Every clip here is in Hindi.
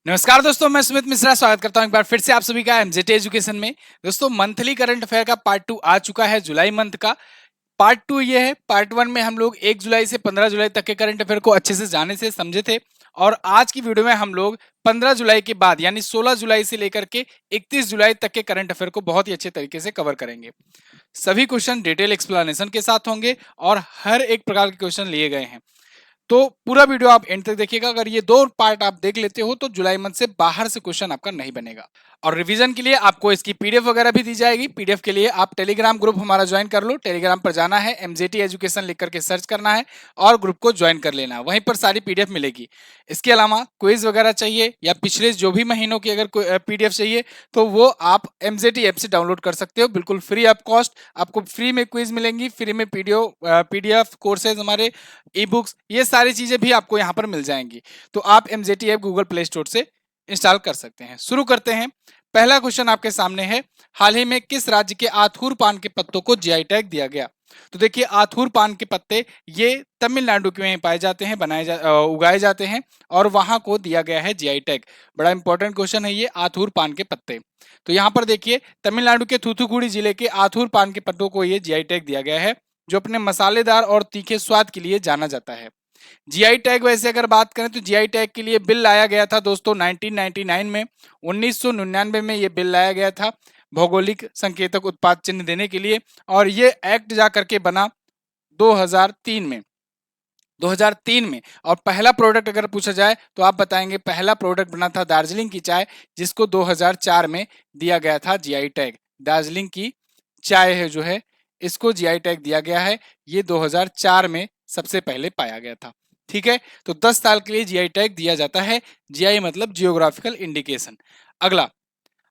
नमस्कार दोस्तों, मैं सुमित मिश्रा स्वागत करता हूं एक बार फिर से आप सभी का एमजेटी एजुकेशन में। दोस्तों, मंथली करंट अफेयर का पार्ट 2 आ चुका है जुलाई मंथ का। पार्ट 2 ये है। पार्ट 1 में हम लोग 1 जुलाई से 15 जुलाई तक के करंट अफेयर को अच्छे से जाने से समझे थे, और आज की वीडियो में हम लोग 15 जुलाई के बाद यानी 16 जुलाई से लेकर के 31 जुलाई तक के करंट अफेयर को बहुत ही अच्छे तरीके से कवर करेंगे। सभी क्वेश्चन डिटेल एक्सप्लेनेशन के साथ होंगे और हर एक प्रकार के क्वेश्चन लिए गए हैं। तो पूरा वीडियो आप एंड तक देखिएगा। अगर ये दो पार्ट आप देख लेते हो तो जुलाई मंथ से बाहर से क्वेश्चन आपका नहीं बनेगा। और रिवीजन के लिए आपको इसकी पीडीएफ वगैरह भी दी जाएगी। पीडीएफ के लिए आप टेलीग्राम ग्रुप हमारा ज्वाइन कर लो। टेलीग्राम पर जाना है, एमजेटी एजुकेशन लिख करके सर्च करना है और ग्रुप को ज्वाइन कर लेना है। वहीं पर सारी पीडीएफ मिलेगी। इसके अलावा क्विज वगैरह चाहिए या पिछले जो भी महीनों की अगर पीडीएफ चाहिए तो वो आप एमजेटी ऐप से डाउनलोड कर सकते हो, बिल्कुल फ्री ऑफ कॉस्ट। आपको फ्री में क्विज मिलेंगी, फ्री में पीडीएफ कोर्सेज, हमारे ई बुक्स, ये सारी चीजें भी आपको यहाँ पर मिल जाएंगी। तो आप MJT app Google play store से इंस्टॉल कर सकते हैं। शुरू करते हैं। पहला क्वेश्चन आपके सामने है, हाल ही में किस राज्य के आथूर पान के पत्तों को जीआई टैग दिया गया? तो देखिए, आथूर पान के पत्ते ये तमिलनाडु में पाए जाते हैं, उगाए जाते हैं और वहां को दिया गया है जीआई टैग। बड़ा इंपॉर्टेंट क्वेश्चन है ये, आथूर पान के पत्ते। तो यहाँ पर देखिए, तमिलनाडु के थूथुकुडी जिले के आथूर पान के पत्तों को ये जीआई टैग दिया गया है, जो अपने मसालेदार और तीखे स्वाद के लिए जाना जाता है। जीआई टैग, वैसे अगर बात करें तो जीआई टैग के लिए बिल लाया गया था दोस्तों 1999 में। 1999 में ये बिल लाया गया था भौगोलिक संकेतक उत्पाद चिन्ह देने के लिए, और ये एक्ट जा करके बना 2003 में। 2003 में। और पहला प्रोडक्ट अगर पूछा जाए तो आप बताएंगे पहला प्रोडक्ट बना था दार्जिलिंग की चाय, जिसको 2004 में दिया गया था जीआई टैग। दार्जिलिंग की चाय है जो है, इसको जीआई टैग दिया गया है। ये 2004 में सबसे पहले पाया गया था। ठीक है, तो 10 साल के लिए जीआई टैग दिया जाता है। जीआई मतलब जियोग्राफिकल इंडिकेशन। अगला,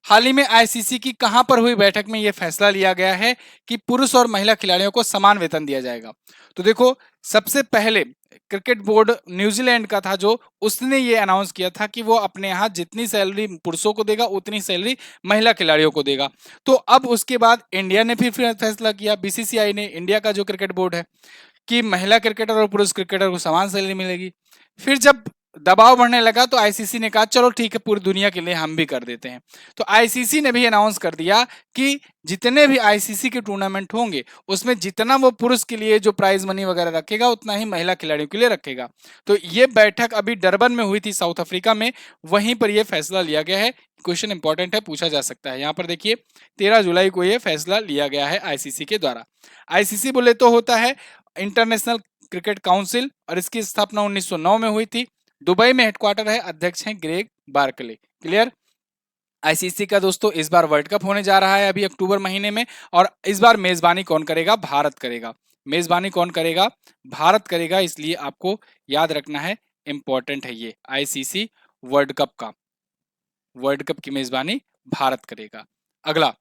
हाल ही में आईसीसी की कहां पर हुई बैठक में यह फैसला लिया गया है कि पुरुष और महिला खिलाड़ियों को समान वेतन दिया जाएगा? तो देखो, सबसे पहले क्रिकेट बोर्ड न्यूजीलैंड का था, जो उसने ये अनाउंस किया था कि वो अपने यहाँ जितनी सैलरी पुरुषों को देगा उतनी सैलरी महिला खिलाड़ियों को देगा। तो अब उसके बाद इंडिया ने फिर फैसला किया, बीसीसीआई ने, इंडिया का जो क्रिकेट बोर्ड है, कि महिला क्रिकेटर और पुरुष क्रिकेटर को समान सैलरी मिलेगी। फिर जब दबाव बढ़ने लगा तो आईसीसी ने कहा चलो ठीक है, पूरी दुनिया के लिए हम भी कर देते हैं। तो आईसीसी ने भी अनाउंस कर दिया कि जितने भी आईसीसी के टूर्नामेंट होंगे उसमें जितना वो पुरुष के लिए जो प्राइज मनी वगैरह रखेगा उतना ही महिला खिलाड़ियों के लिए रखेगा। तो ये बैठक अभी डरबन में हुई थी, साउथ अफ्रीका में। वहीं पर यह फैसला लिया गया है। क्वेश्चन इंपॉर्टेंट है, पूछा जा सकता है। यहाँ पर देखिए, 13 जुलाई को यह फैसला लिया गया है आईसीसी के द्वारा। आईसीसी बोले तो होता है इंटरनेशनल क्रिकेट काउंसिल, और इसकी स्थापना 1909 में हुई थी। दुबई में हेडक्वार्टर है, अध्यक्ष हैं ग्रेग बार्कले। क्लियर? आईसीसी का दोस्तों इस बार वर्ल्ड कप होने जा रहा है अभी अक्टूबर महीने में, और इस बार मेजबानी कौन करेगा? भारत करेगा। मेजबानी कौन करेगा? भारत करेगा। इसलिए आपको याद रखना है, इंपॉर्टेंट है ये, आईसीसी वर्ल्ड कप का, वर्ल्ड कप की मेजबानी भारत करेगा। अगला,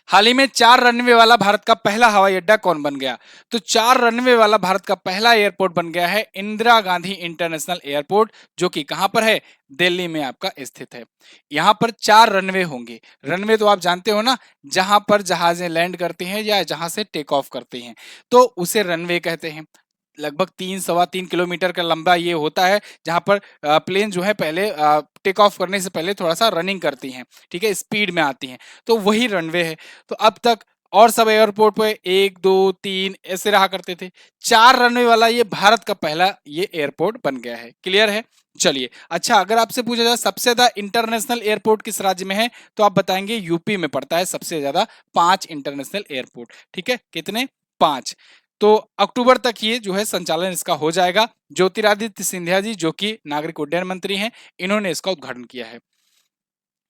हाल ही में 4 रनवे वाला भारत का पहला हवाई अड्डा कौन बन गया? तो 4 रनवे वाला भारत का पहला एयरपोर्ट बन गया है इंदिरा गांधी इंटरनेशनल एयरपोर्ट, जो कि कहां पर है? दिल्ली में आपका स्थित है। यहां पर 4 रनवे होंगे। रनवे तो आप जानते हो ना, जहां पर जहाजें लैंड करते हैं या जहां से टेक ऑफ करते हैं, तो उसे रनवे कहते हैं। लगभग 3 सवा 3 किलोमीटर का लंबा ये होता है, जहां पर प्लेन जो है पहले टेक ऑफ करने से पहले थोड़ा सा रनिंग करती हैं, ठीक है, स्पीड में आती हैं, तो वही रनवे है। तो अब तक और सब एयरपोर्ट पे 1 2 3 ऐसे रहा करते थे। 4 रनवे वाला ये भारत का पहला ये एयरपोर्ट बन गया है। क्लियर है? चलिए, अच्छा, अगर आपसे पूछा जाए सबसे ज्यादा इंटरनेशनल एयरपोर्ट किस राज्य में है, तो आप बताएंगे यूपी में पड़ता है सबसे ज्यादा, 5 इंटरनेशनल एयरपोर्ट। ठीक है, कितने? 5। तो अक्टूबर तक ये जो है संचालन इसका हो जाएगा। ज्योतिरादित्य सिंधिया जी, जो कि नागरिक उड्डयन मंत्री हैं, इन्होंने इसका उद्घाटन किया है।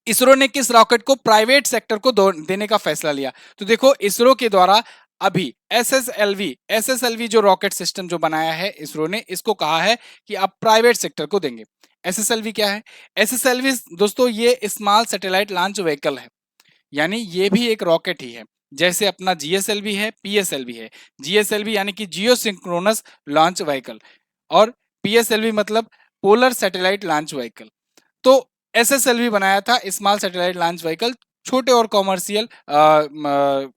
इसरो ने किस रॉकेट को प्राइवेट सेक्टर को देने का फैसला लिया? तो देखो, इसरो के द्वारा अभी एसएसएलवी जो रॉकेट सिस्टम जो बनाया है इसरो ने, इसको कहा है कि आप प्राइवेट सेक्टर को देंगे। एसएसएलवी क्या है? एसएसएलवी दोस्तों ये स्मॉल सैटेलाइट लॉन्च व्हीकल है, यानी ये भी एक रॉकेट ही है। जैसे अपना जीएसएलवी है, पीएसएलवी है। जीएसएलवी यानी कि जियो सिंक्रोनस लॉन्च व्हीकल, और पीएसएलवी मतलब पोलर सैटेलाइट लॉन्च व्हीकल। तो एसएसएलवी बनाया था, स्मॉल सैटेलाइट लॉन्च व्हीकल, छोटे और कॉमर्शियल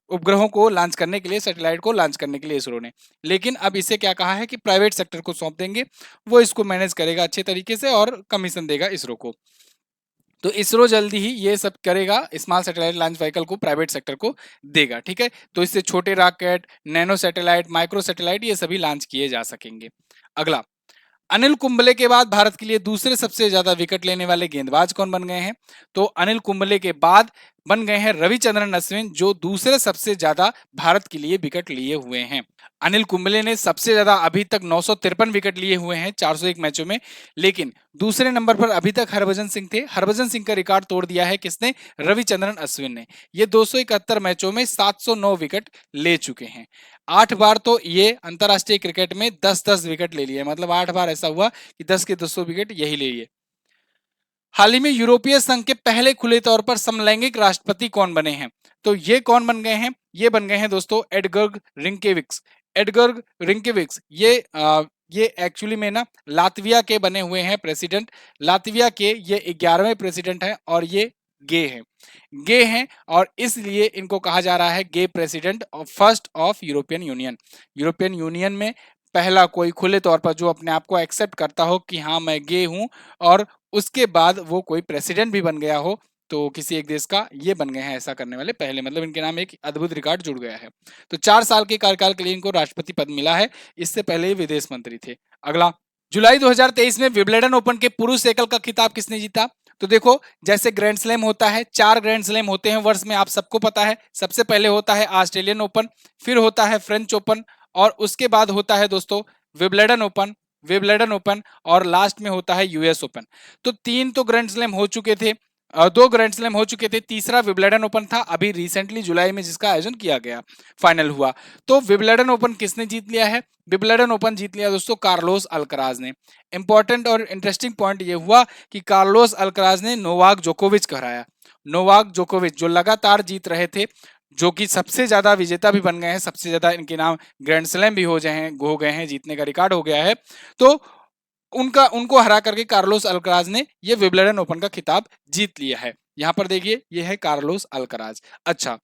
उपग्रहों को लॉन्च करने के लिए, सैटेलाइट को लॉन्च करने के लिए इसरो ने। लेकिन अब इसे क्या कहा है कि प्राइवेट सेक्टर को सौंप देंगे, वो इसको मैनेज करेगा अच्छे तरीके से और कमीशन देगा इसरो को। तो इसरो जल्दी ही ये सब करेगा, स्मॉल सैटेलाइट लॉन्च व्हीकल को प्राइवेट सेक्टर को देगा, ठीक है। तो इससे छोटे rocket, nano satellite, micro satellite ये सभी लॉन्च किए जा सकेंगे। अगला, अनिल कुंबले के बाद भारत के लिए दूसरे सबसे ज्यादा विकेट लेने वाले गेंदबाज कौन बन गए हैं? तो अनिल कुंबले के बाद बन गए हैं रविचंद्रन अश्विन, जो दूसरे सबसे ज्यादा भारत के लिए विकेट लिए हुए हैं। अनिल कुंबले ने सबसे ज्यादा अभी तक 953 विकेट लिए हुए हैं 401 मैचों में, लेकिन दूसरे नंबर पर अभी तक हरभजन सिंह थे। हरभजन सिंह का रिकॉर्ड तोड़ दिया है किसने? रविचंद्रन अश्विन ने। ये 271 मैचों में 709 विकेट ले चुके हैं। 8 बार तो ये अंतरराष्ट्रीय क्रिकेट में 10-10 विकेट ले लिए, मतलब 8 बार ऐसा हुआ कि 10 के 200 विकेट यही ले लिए। हाल ही में यूरोपीय संघ के पहले खुले तौर पर समलैंगिक राष्ट्रपति कौन बने हैं? तो ये कौन बन गए हैं? ये बन गए हैं दोस्तों एडगर्ग रिंकेविक्स। एडगर्ग रिंकेविक्स ये एक्चुअली में ना लातविया के बने हुए हैं प्रेसिडेंट। लातविया के ये 11वें प्रेसिडेंट हैं और ये गे हैं। गे हैं और इसलिए इनको कहा जा रहा है गे president of first of European Union. European Union में पहला कोई खुले तौर पर जो अपने आप को एक्सेप्ट करता हो कि हाँ मैं गे हूं, और उसके बाद वो कोई प्रेसिडेंट भी बन गया हो तो किसी एक देश का, ये बन गए हैं ऐसा करने वाले पहले, मतलब इनके नाम एक अद्भुत रिकॉर्ड जुड़ गया है। तो 4 साल के कार्यकाल के लिए इनको राष्ट्रपति पद मिला है। इससे पहले ही विदेश मंत्री थे। अगला, जुलाई 2023 में विंबलडन ओपन के पुरुष एकल का खिताब किसने जीता? तो देखो, जैसे ग्रैंड स्लैम होता है, 4 ग्रैंड स्लैम होते हैं वर्ष में, आप सबको पता है। सबसे पहले होता है ऑस्ट्रेलियन ओपन, फिर होता है फ्रेंच ओपन, और उसके बाद होता है दोस्तों विंबलडन ओपन, और लास्ट में होता है यूएस ओपन। तो 3 तो ग्रैंड स्लैम हो चुके थे, 2 ग्रैंड स्लैम हो चुके थे, तीसरा विंबलडन ओपन था अभी रिसेंटली जुलाई में जिसका आयोजन किया गया, फाइनल हुआ। तो विंबलडन ओपन किसने जीत लिया है? विंबलडन ओपन जीत लिया दोस्तों कार्लोस अल्कराज ने। इंपॉर्टेंट और इंटरेस्टिंग पॉइंट ये हुआ कि कार्लोस अल्कराज ने नोवाक जोकोविच को हराया। नोवाक जोकोविच जो लगातार जीत रहे थे, जो कि सबसे ज्यादा विजेता भी बन गए हैं, सबसे ज्यादा इनके नाम ग्रैंड स्लैम भी हो गए हैं, जीतने का रिकॉर्ड हो गया है। तो उनको हरा करके कार्लोस अल्कराज ने ये विंबलडन ओपन का खिताब जीत लिया है। यहाँ पर देखिए, ये है कार्लोस अल्कराज। अच्छा,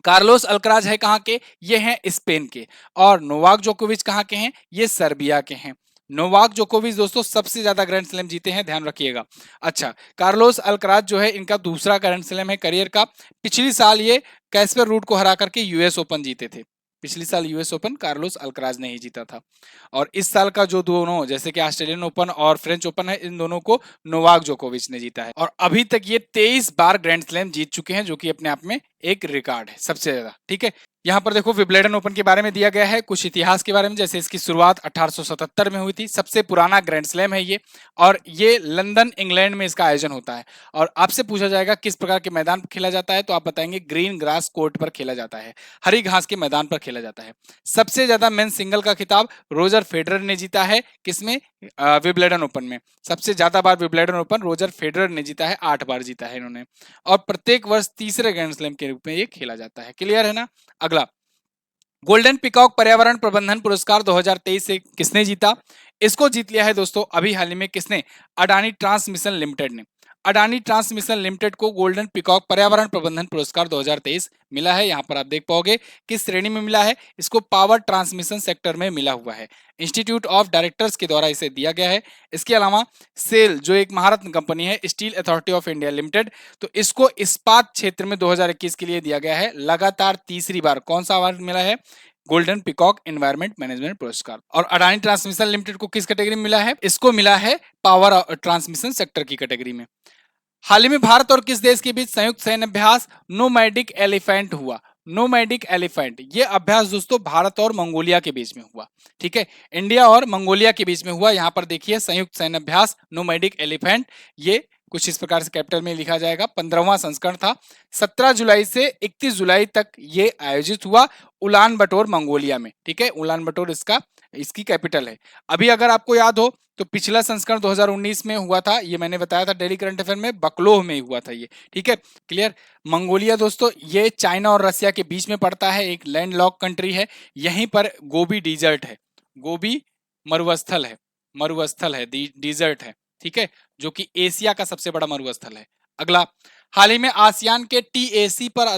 कार्लोस अल्कराज है कहाँ के? ये हैं स्पेन के। और नोवाक जोकोविच कहाँ के हैं? ये सर्बिया के हैं। नोवाक जोकोविच दोस्तों सबसे ज्यादा ग्रैंड स्लैम जीते हैं, ध्यान रखिएगा। अच्छा, कार्लोस अल्कराज जो है इनका दूसरा ग्रैंड स्लैम है करियर का। पिछली साल ये कैस्पर रूड को हरा करके यूएस ओपन जीते थे। पिछली साल यूएस ओपन कार्लोस अल्कराज ने ही जीता था। और इस साल का जो दोनों, जैसे कि ऑस्ट्रेलियन ओपन और फ्रेंच ओपन है, इन दोनों को नोवाक जोकोविच ने जीता है। और अभी तक ये 23 बार ग्रैंड स्लैम जीत चुके हैं, जो कि अपने आप में एक रिकॉर्ड है सबसे ज्यादा, ठीक है। यहाँ पर देखो विंबलडन ओपन के बारे में दिया गया है, कुछ इतिहास के बारे में, जैसे इसकी शुरुआत 1877 में हुई थी, सबसे पुराना ग्रैंड स्लैम है ये, और ये लंदन इंग्लैंड में इसका आयोजन होता है। और आपसे पूछा जाएगा किस प्रकार के मैदान पर खेला जाता है, तो आप बताएंगे ग्रीन ग्रास कोर्ट पर खेला जाता है, हरी घास के मैदान पर खेला जाता है। सबसे ज्यादा मेन सिंगल का खिताब रोजर फेडरर ने जीता है, किसमें? विंबलडन ओपन में। सबसे ज्यादा बार विंबलडन ओपन रोजर फेडरर ने जीता है, 8 बार जीता है इन्होंने। और प्रत्येक वर्ष तीसरे ग्रैंड स्लैम के रूप में ये खेला जाता है। क्लियर है ना? अगला, गोल्डन पिकॉक पर्यावरण प्रबंधन पुरस्कार 2023 से किसने जीता? इसको जीत लिया है दोस्तों अभी हाल ही में, किसने? अडानी ट्रांसमिशन लिमिटेड ने। अडानी ट्रांसमिशन लिमिटेड को गोल्डन पिकॉक पर्यावरण प्रबंधन पुरस्कार 2023 मिला है। यहाँ पर आप देख पाओगे किस श्रेणी में मिला है, इसको पावर ट्रांसमिशन सेक्टर में मिला हुआ है। इंस्टीट्यूट ऑफ डायरेक्टर्स के द्वारा इसे दिया गया है। इसके अलावा सेल जो एक महारत्न कंपनी है, steel authority of India limited, तो इसको इस्पात क्षेत्र में 2021 के लिए दिया गया है। लगातार तीसरी बार कौन सा अवार्ड मिला है? गोल्डन पिकॉक एनवायरमेंट मैनेजमेंट पुरस्कार। और अडानी ट्रांसमिशन लिमिटेड को किस कैटेगरी में मिला है? इसको मिला है पावर ट्रांसमिशन सेक्टर की कैटेगरी में। हाल ही में भारत और किस देश के बीच संयुक्त सैन्य अभ्यास नोमैडिक एलिफेंट हुआ? नोमैडिक एलिफेंट, ये अभ्यास दोस्तों भारत और मंगोलिया के बीच में हुआ, ठीक है। इंडिया और मंगोलिया के बीच में हुआ। यहाँ पर देखिए संयुक्त सैन्य अभ्यास नोमैडिक एलिफेंट, ये कुछ इस प्रकार से कैपिटल में लिखा जाएगा। 15वां संस्करण था। 17 जुलाई से 31 जुलाई तक ये आयोजित हुआ उलान बटोर मंगोलिया में, ठीक है। उलान बटोर इसकी कैपिटल है। अभी अगर आपको याद हो तो पिछला संस्करण 2019 में हुआ था, ये मैंने बताया था डेली करंट अफेयर में, बकलोह में हुआ था ये, ठीक है। क्लियर? मंगोलिया दोस्तों ये चाइना और रसिया के बीच में पड़ता है, एक लैंडलॉक कंट्री है। यहीं पर गोबी डिजर्ट है, गोबी मरुस्थल है, डिजर्ट है, ठीक है, जो कि एशिया का सबसे बड़ा मरुस्थल है। अगला, हाल ही में आसियान के टीएसी पर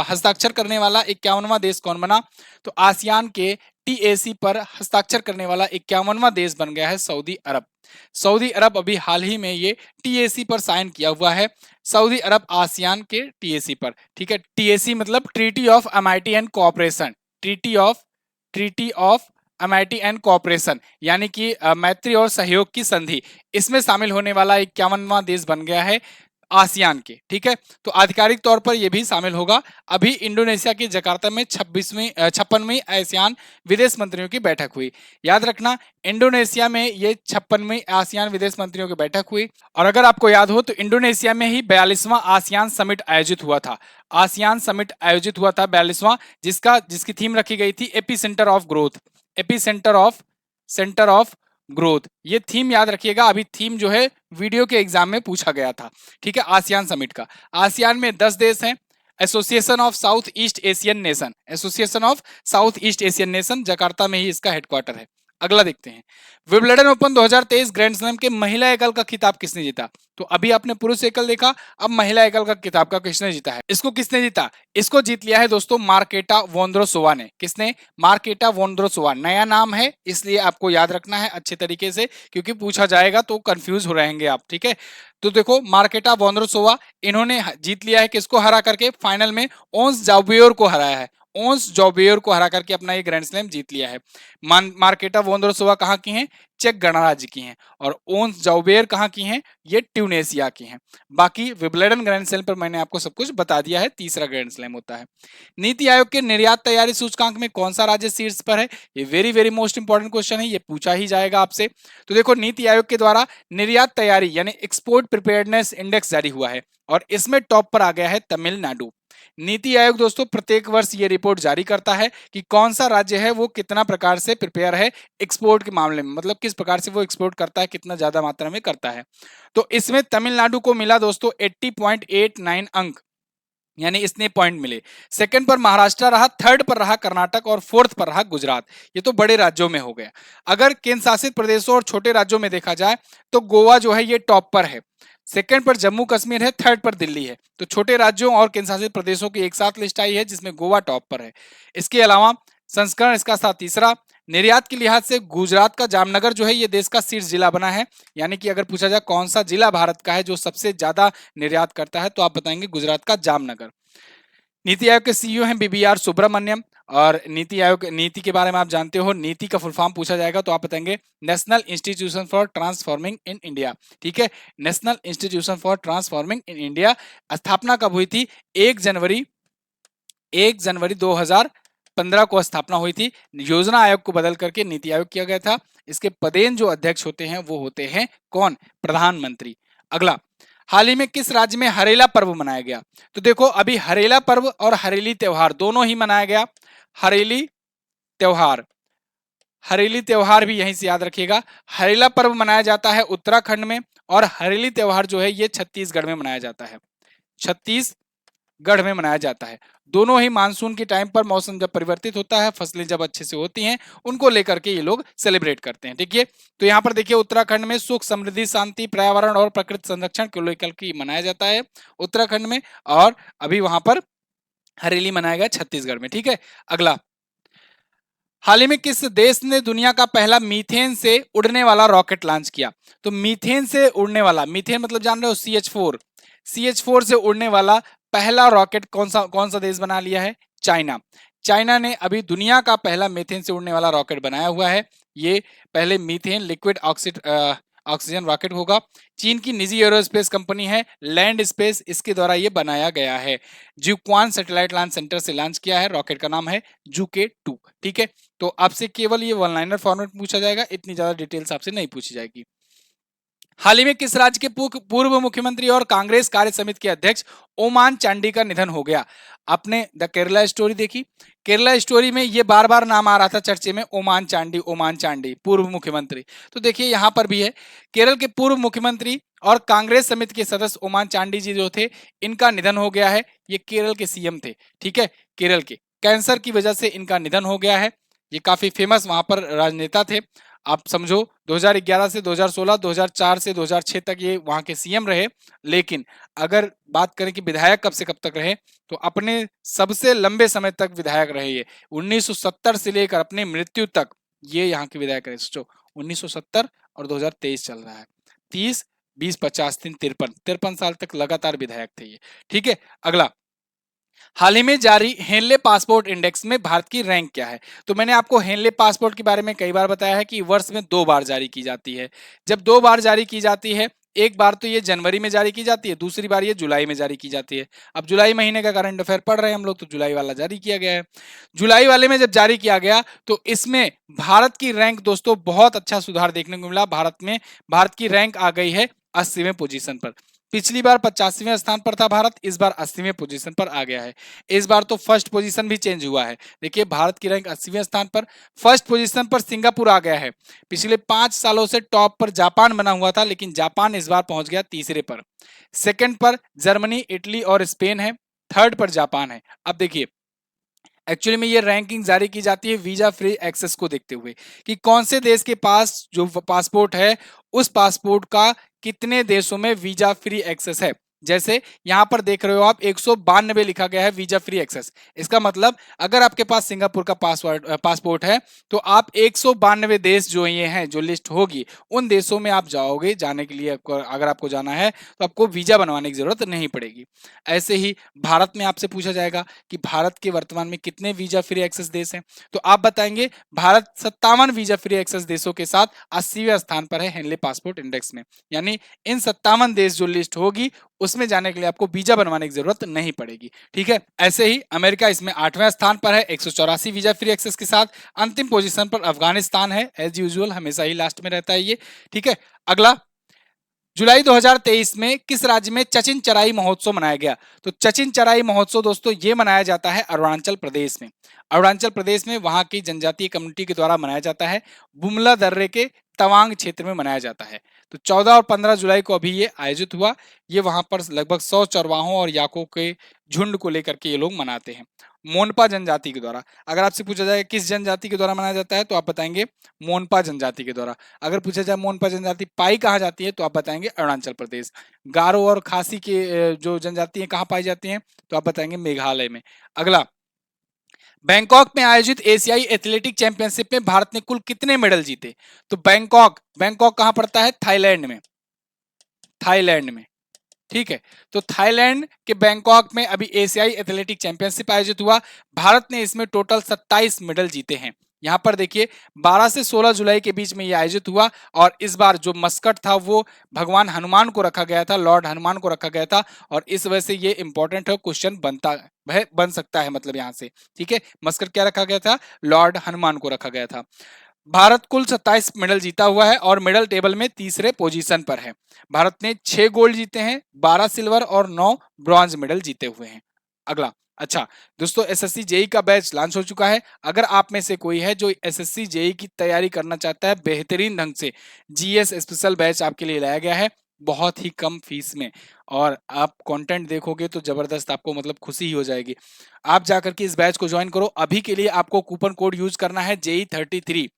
हस्ताक्षर करने वाला 51वां देश कौन बना? तो आसियान के टीएसी पर हस्ताक्षर करने वाला 51वां देश बन गया है सऊदी अरब। सऊदी अरब अभी हाल ही में ये टीएसी पर साइन किया हुआ है। सऊदी अरब आसियान के टीएसी पर, ठीक है। टीएसी मतलब treaty of amity and cooperation, treaty of amity and cooperation, यानी कि मैत्री और सहयोग की संधि, इसमें शामिल होने वाला 51वां देश बन गया है आसियान के, ठीक है। तो आधिकारिक तौर पर यह भी शामिल होगा। अभी इंडोनेशिया के जकार्ता में 56वीं आसियान विदेश मंत्रियों की बैठक हुई। याद रखना, इंडोनेशिया में ये 56वीं आसियान विदेश मंत्रियों की बैठक हुई। और अगर आपको याद हो तो इंडोनेशिया में ही 42वां आसियान समिट आयोजित हुआ था। आसियान समिट आयोजित हुआ था 42वां, जिसकी थीम रखी गई थी AP centre of growth, AP centre of growth. ये थीम याद रखिएगा, अभी थीम जो है वीडियो के एग्जाम में पूछा गया था, ठीक है। आसियान समिट का, आसियान में 10 देश हैं। Association of south east Asian nation, association of south east Asian nation, Jakarta में ही इसका हेडक्वार्टर है। अगला देखते हैं, विंबलडन ओपन 2023 ग्रैंड स्लैम के महिला एकल का खिताब किसने जीता? तो अभी आपने पुरुष एकल देखा, अब महिला एकल का खिताब का किसने जीता है? इसको किसने जीता? इसको जीत लिया है दोस्तों मार्केटा वोंद्रोसोवा ने। किसने? Marketa Vondrousova. नया नाम है, इसलिए आपको याद रखना है अच्छे तरीके से, क्योंकि पूछा जाएगा तो कंफ्यूज हो रहेंगे आप, ठीक है। तो देखो, मार्केटा वोंद्रोसोवा, इन्होंने जीत लिया है किसको हरा करके? फाइनल में ओंस जाउबियोर को हराया है। ओंस जाउबियोर को हरा करके अपना ये ग्रैंड स्लैम जीत लिया है। मार्केटा वोंद्रोसोवा कहाँ की हैं? चेक गणराज्य की हैं। और ओंस जाउबियोर कहाँ की हैं? ये ट्यूनेशिया की हैं। बाकी विंबलडन ग्रैंड स्लैम पर मैंने आपको सब कुछ बता दिया है, तीसरा ग्रैंड स्लैम होता है। नीति आयोग के निर्यात तैयारी सूचकांक में कौन सा राज्य शीर्ष पर है? ये very very most important question है, ये पूछा ही जाएगा आपसे। तो देखो, नीति आयोग के द्वारा निर्यात तैयारी यानी एक्सपोर्ट प्रिपेयर्डनेस इंडेक्स जारी हुआ है और इसमें टॉप पर आ गया है तमिलनाडु। नीति आयोग दोस्तों प्रत्येक वर्ष ये रिपोर्ट जारी करता है कि कौन सा राज्य है वो कितना प्रकार से प्रिपेयर है एक्सपोर्ट के मामले में, मतलब किस प्रकार से वो एक्सपोर्ट करता है, कितना ज्यादा मात्रा में करता है। तो इसमें तमिलनाडु को मिला दोस्तों 80.89 अंक, यानी इसने पॉइंट मिले। सेकंड पर महाराष्ट्र रहा, थर्ड पर रहा कर्नाटक और फोर्थ पर रहा गुजरात। ये तो बड़े राज्यों में हो गया। अगर केंद्र शासित प्रदेशों और छोटे राज्यों में देखा जाए तो गोवा जो है ये टॉप पर है, सेकंड पर जम्मू कश्मीर है, थर्ड पर दिल्ली है। तो छोटे राज्यों और केंद्र शासित प्रदेशों की एक साथ लिस्ट आई है जिसमें गोवा टॉप पर है। इसके अलावा संस्करण इसका साथ तीसरा। निर्यात के लिहाज से गुजरात का जामनगर जो है ये देश का शीर्ष जिला बना है, यानी कि अगर पूछा जाए कौन सा जिला भारत का है जो सबसे ज्यादा निर्यात करता है तो आप बताएंगे गुजरात का जामनगर। नीति आयोग के सीईओ हैं बीबीआर सुब्रमण्यम। और नीति आयोग नीति के बारे में आप जानते हो, नीति का फुल फॉर्म पूछा जाएगा तो आप बताएंगे national institution for transforming in India, ठीक है। National institution for transforming in India. स्थापना कब हुई थी? 1 जनवरी 2015 को स्थापना हुई थी। योजना आयोग को बदल करके नीति आयोग किया गया था। इसके पदेन जो अध्यक्ष होते हैं वो होते हैं कौन? प्रधानमंत्री। अगला, हाल ही में किस राज्य में हरेला पर्व मनाया गया? तो देखो, अभी हरेला पर्व और हरेली त्योहार दोनों ही मनाया गया। हरेली त्योहार, हरेली त्योहार भी यहीं से याद रखिएगा। हरेला पर्व मनाया जाता है उत्तराखंड में और हरेली त्योहार जो है ये छत्तीसगढ़ में मनाया जाता है, छत्तीसगढ़ में मनाया जाता है। दोनों ही मानसून के टाइम पर मौसम जब परिवर्तित होता है, फसलें जब अच्छे से होती हैं, उनको लेकर के ये लोग सेलिब्रेट करते हैं, ठीक है। तो यहाँ पर देखिए, उत्तराखंड में सुख समृद्धि शांति पर्यावरण और प्रकृति संरक्षण को लेकर के मनाया जाता है उत्तराखंड में, और अभी वहां पर हरेली मनाया गया छत्तीसगढ़ में, ठीक है। अगला, हाल ही में किस देश ने दुनिया का पहला मीथेन से उड़ने वाला रॉकेट लॉन्च किया? तो मीथेन से उड़ने वाला, मीथेन मतलब जान रहे हो CH4, CH4 से उड़ने वाला पहला रॉकेट कौन सा देश बना लिया है? चाइना। चाइना ने अभी दुनिया का पहला मीथेन से उड़ने वाला रॉकेट बनाया हुआ है। ये पहले मीथेन लिक्विड ऑक्सीजन रॉकेट होगा। चीन की निजी एरोस्पेस कंपनी है लैंड स्पेस, इसके द्वारा ये बनाया गया है। जुक्वान सैटेलाइट लॉन्च सेंटर से लॉन्च किया है। रॉकेट का नाम है जुके-2, ठीक है। तो आपसे केवल ये वन लाइनर फॉर्मेट पूछा जाएगा, इतनी ज्यादा डिटेल्स आपसे नहीं पूछी जाएगी। हाल ही में किस राज्य के पूर्व मुख्यमंत्री और कांग्रेस कार्य समिति के अध्यक्ष ओमान चांडी का निधन हो गया? आपने द केरला स्टोरी देखी? केरला स्टोरी में ये बार बार नाम आ रहा था चर्चे में, ओमान चांडी पूर्व मुख्यमंत्री। तो देखिए यहाँ पर भी है, केरल के पूर्व मुख्यमंत्री और कांग्रेस समिति के सदस्य ओमान चांडी जी जो थे, इनका निधन हो गया है। ये केरल के सीएम थे, ठीक है, केरल के। कैंसर की वजह से इनका निधन हो गया है। ये काफी फेमस वहां पर राजनेता थे। आप समझो 2011 से 2016, 2004 से 2006 तक ये वहां के सीएम रहे। लेकिन अगर बात करें कि विधायक कब से कब तक रहे, तो अपने सबसे लंबे समय तक विधायक रहे ये 1970 से लेकर अपनी मृत्यु तक ये यहाँ के विधायक रहे। सोचो 1970 और 2023 चल रहा है, 30, 20, 50, 53, 53 साल तक लगातार विधायक थे ये। ठीक है, अगला, हाल ही में जारी हेनले पासपोर्ट इंडेक्स में भारत की रैंक क्या है? तो मैंने आपको हेनले पासपोर्ट के बारे में कई बार बताया है कि वर्ष में 2 बार जारी की जाती है। जब 2 बार जारी की जाती है, एक बार तो ये जनवरी में जारी की जाती है, दूसरी बार ये जुलाई में जारी की जाती है। अब जुलाई महीने का करंट अफेयर पढ़ रहे हैं हम लोग, तो जुलाई वाला जारी किया गया है। जुलाई वाले में जब जारी किया गया तो इसमें भारत की रैंक दोस्तों बहुत अच्छा सुधार देखने को मिला। भारत की रैंक आ गई है 80वें पोजीशन पर। पिछली बार 85वें स्थान पर था भारत, इस बार 80वें पोजीशन पर आ गया है। इस बार तो फर्स्ट पोजीशन भी चेंज हुआ है। देखिए भारत की रैंक 80वें स्थान पर, फर्स्ट पोजीशन पर सिंगापुर आ गया है। पिछले 5 सालों से टॉप पर जापान बना हुआ था, लेकिन जापान इस बार पहुंच गया तीसरे पर। सेकंड पर जर्मनी, इटली और स्पेन है, थर्ड पर जापान है। अब देखिए एक्चुअली में ये रैंकिंग जारी की जाती है वीजा फ्री एक्सेस को देखते हुए कि कौन से देश के पास जो पासपोर्ट है उस पासपोर्ट का कितने देशों में वीजा फ्री एक्सेस है। जैसे यहां पर देख रहे हो आप 192 लिखा गया है वीजा फ्री एक्सेस। इसका मतलब अगर आपके पास सिंगापुर का पासपोर्ट है तो आप 192 देश जो ये हैं जो लिस्ट होगी उन देशों में आप जाओगे। जाने के लिए अगर आपको जाना है तो आपको वीजा बनवाने की जरूरत नहीं पड़ेगी। ऐसे ही भारत में आपसे पूछा जाएगा कि भारत के वर्तमान में कितने वीजा फ्री एक्सेस देश हैं, तो आप बताएंगे भारत 57 वीजा फ्री एक्सेस देशों के साथ 80वें स्थान पर है हेनले पासपोर्ट इंडेक्स में। यानी इन 57 देश जो लिस्ट होगी उसमें जाने के लिए आपको वीजा बनवाने की जरूरत नहीं पड़ेगी। ठीक है, ऐसे ही अमेरिका इसमें 8वें स्थान पर है 184 वीजा फ्री एक्सेस के साथ। अंतिम पोजीशन पर अफगानिस्तान है, एज यूजुअल हमेशा ही लास्ट में रहता है ये। ठीक है, अगला, जुलाई 2023 में किस राज्य में चचिन चराई महोत्सव मनाया गया? तो चचिन चराई महोत्सव दोस्तों ये मनाया जाता है अरुणाचल प्रदेश में। अरुणाचल प्रदेश में वहां की जनजातीय कम्युनिटी के द्वारा मनाया जाता है। बुमला दर्रे के तवांग क्षेत्र में मनाया जाता है। तो 14 और 15 जुलाई को अभी ये आयोजित हुआ। ये वहां पर लगभग 100 चरवाहों और याकों के झुंड को लेकर के ये लोग मनाते हैं मोनपा जनजाति के द्वारा। अगर आपसे पूछा जाए किस जनजाति के द्वारा मनाया जाता है तो आप बताएंगे मोनपा जनजाति के द्वारा। अगर पूछा जाए मोनपा जनजाति पाई कहाँ जाती है तो आप बताएंगे अरुणाचल प्रदेश। गारो और खासी के जो जनजाति है कहाँ पाई जाती हैं तो आप बताएंगे मेघालय में। अगला, बैंकॉक में आयोजित एशियाई एथलेटिक चैंपियनशिप में भारत ने कुल कितने मेडल जीते? तो बैंकॉक बैंकॉक कहां पड़ता है? थाईलैंड में। थाईलैंड में, ठीक है। तो थाईलैंड के बैंकॉक में अभी एशियाई एथलेटिक चैंपियनशिप आयोजित हुआ। भारत ने इसमें टोटल 27 मेडल जीते हैं। यहां पर देखिए 12 से 16 जुलाई के बीच में यह आयोजित हुआ और इस बार जो मस्कट था वो भगवान हनुमान को रखा गया था, लॉर्ड हनुमान को रखा गया था और इस वजह से ये इंपॉर्टेंट है, क्वेश्चन बन सकता है मतलब यहां से। ठीक है, मस्कट क्या रखा गया था? लॉर्ड हनुमान को रखा गया था। भारत कुल 27 मेडल जीता हुआ है और मेडल टेबल में तीसरे पोजीशन पर है। भारत ने 6 गोल्ड जीते हैं, 12 सिल्वर और 9 ब्रॉन्ज मेडल जीते हुए हैं। अगला, अच्छा दोस्तों एसएससी जेई का बैच लॉन्च हो चुका है। अगर आप में से कोई है जो एसएससी जेई की तैयारी करना चाहता है बेहतरीन ढंग से, जीएस स्पेशल बैच आपके लिए लाया गया है बहुत ही कम फीस में और आप कंटेंट देखोगे तो जबरदस्त, आपको मतलब खुशी ही हो जाएगी। आप जाकर के इस बैच को ज्वाइन करो। अभी के लिए आपको कूपन कोड यूज करना है JE33।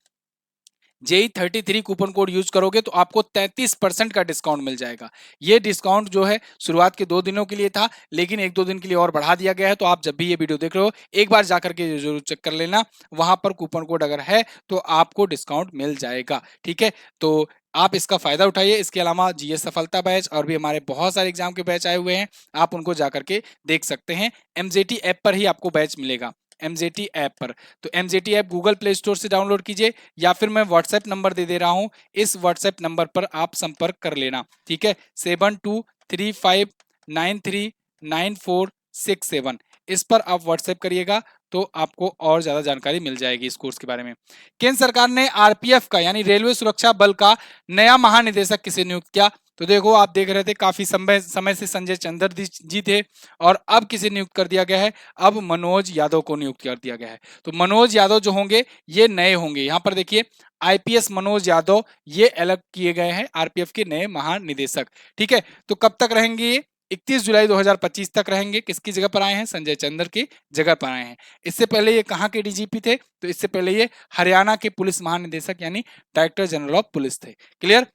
JE33 coupon code use करोगे तो आपको 33% का डिस्काउंट मिल जाएगा। ये डिस्काउंट जो है शुरुआत के 2 दिनों के लिए था, लेकिन 1-2 दिन के लिए और बढ़ा दिया गया है। तो आप जब भी ये वीडियो देख रहे हो एक बार जाकर के जरूर चेक कर लेना, वहां पर कूपन कोड अगर है तो आपको डिस्काउंट मिल जाएगा। ठीक है, तो आप इसका फायदा उठाइए। इसके अलावा जीएस सफलता बैच और भी हमारे बहुत सारे एग्जाम के बैच आए हुए हैं, आप उनको जाकर के देख सकते हैं। एमजेटी ऐप पर ही आपको बैच मिलेगा, एमजेटी ऐप पर। तो MJT app Google play store से डाउनलोड कीजिए या फिर मैं व्हाट्सएप नंबर दे रहा हूं, इस व्हाट्सएप नंबर पर आप संपर्क कर लेना। ठीक है, 7235939467, इस पर आप व्हाट्सएप करिएगा तो आपको और ज्यादा जानकारी मिल जाएगी इस कोर्स के बारे में। केंद्र सरकार ने आरपीएफ का यानी रेलवे सुरक्षा बल का नया महानिदेशक किसे नियुक्त किया? तो देखो आप देख रहे थे काफी समय से संजय चंद्र जी थे और अब किसे नियुक्त कर दिया गया है? अब मनोज यादव को नियुक्त कर दिया गया है। तो मनोज यादव जो होंगे ये नए होंगे। यहां पर देखिए आईपीएस मनोज यादव ये अलग किए गए हैं आरपीएफ के नए महानिदेशक। ठीक है, तो कब तक रहेंगे ये? 31 जुलाई 2025 तक रहेंगे। किसकी जगह पर आए हैं? संजय चंद्र की जगह पर आए हैं। इससे पहले ये कहाँ के डीजीपी थे? तो इससे पहले ये हरियाणा के पुलिस महानिदेशक यानी डायरेक्टर जनरल ऑफ पुलिस थे। क्लियर?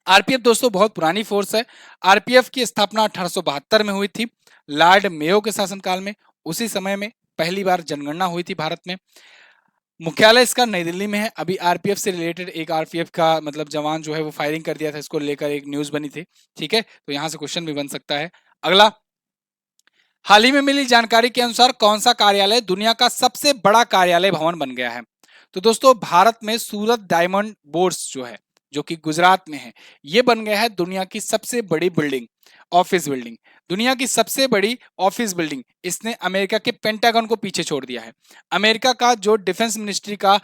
आरपीएफ दोस्तों बहुत पुरानी फोर्स है। आरपीएफ की स्थापना 1872 में हुई थी लॉर्ड मेयो के शासनकाल में। उसी समय में पहली बार जनगणना हुई थी भारत में। मुख्यालय इसका नई दिल्ली में है। अभी आरपीएफ से रिलेटेड एक आरपीएफ का मतलब जवान जो है वो फायरिंग कर दिया था, इसको लेकर एक न्यूज बनी थी। ठीक है, तो यहां से क्वेश्चन भी बन सकता है। अगला, हाल ही में मिली जानकारी के अनुसार कौन सा कार्यालय दुनिया का सबसे बड़ा कार्यालय भवन बन गया है? तो दोस्तों भारत में सूरत डायमंड बोर्ड्स जो है, जो कि गुजरात में है, ये बन गया है दुनिया की सबसे बड़ी बिल्डिंग, ऑफिस बिल्डिंग। दुनिया की सबसे बड़ी ऑफिस बिल्डिंग इसने अमेरिका के पेंटागन को पीछे छोड़ दिया है। अमेरिका का जो डिफेंस मिनिस्ट्री का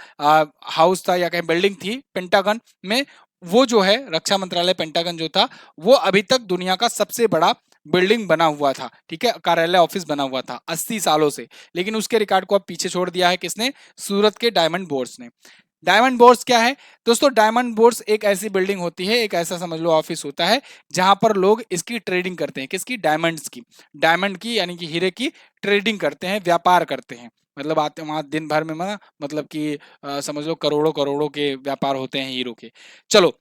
हाउस था या कहीं बिल्डिंग थी पेंटागन में, वो जो है रक्षा मंत्रालय पेंटागन जो था, वो अभी तक दुनिया का सबसे बड़ा बिल्डिंग बना हुआ था। ठीक है, कार्यालय ऑफिस बना हुआ था 80 सालों से, लेकिन उसके रिकॉर्ड को अब पीछे छोड़ दिया है किसने? सूरत के डायमंड बोर्ड्स ने। डायमंड बोर्ड्स क्या है दोस्तों? डायमंड बोर्ड्स एक ऐसी बिल्डिंग होती है, एक ऐसा समझ लो ऑफिस होता है जहां पर लोग इसकी ट्रेडिंग करते हैं। किसकी? डायमंड्स की। डायमंड की यानी कि हीरे की ट्रेडिंग करते हैं, व्यापार करते हैं। मतलब आते वहां दिन भर में मतलब कि समझ लो करोड़ों करोड़ों के व्यापार होते हैं हीरो के। चलो,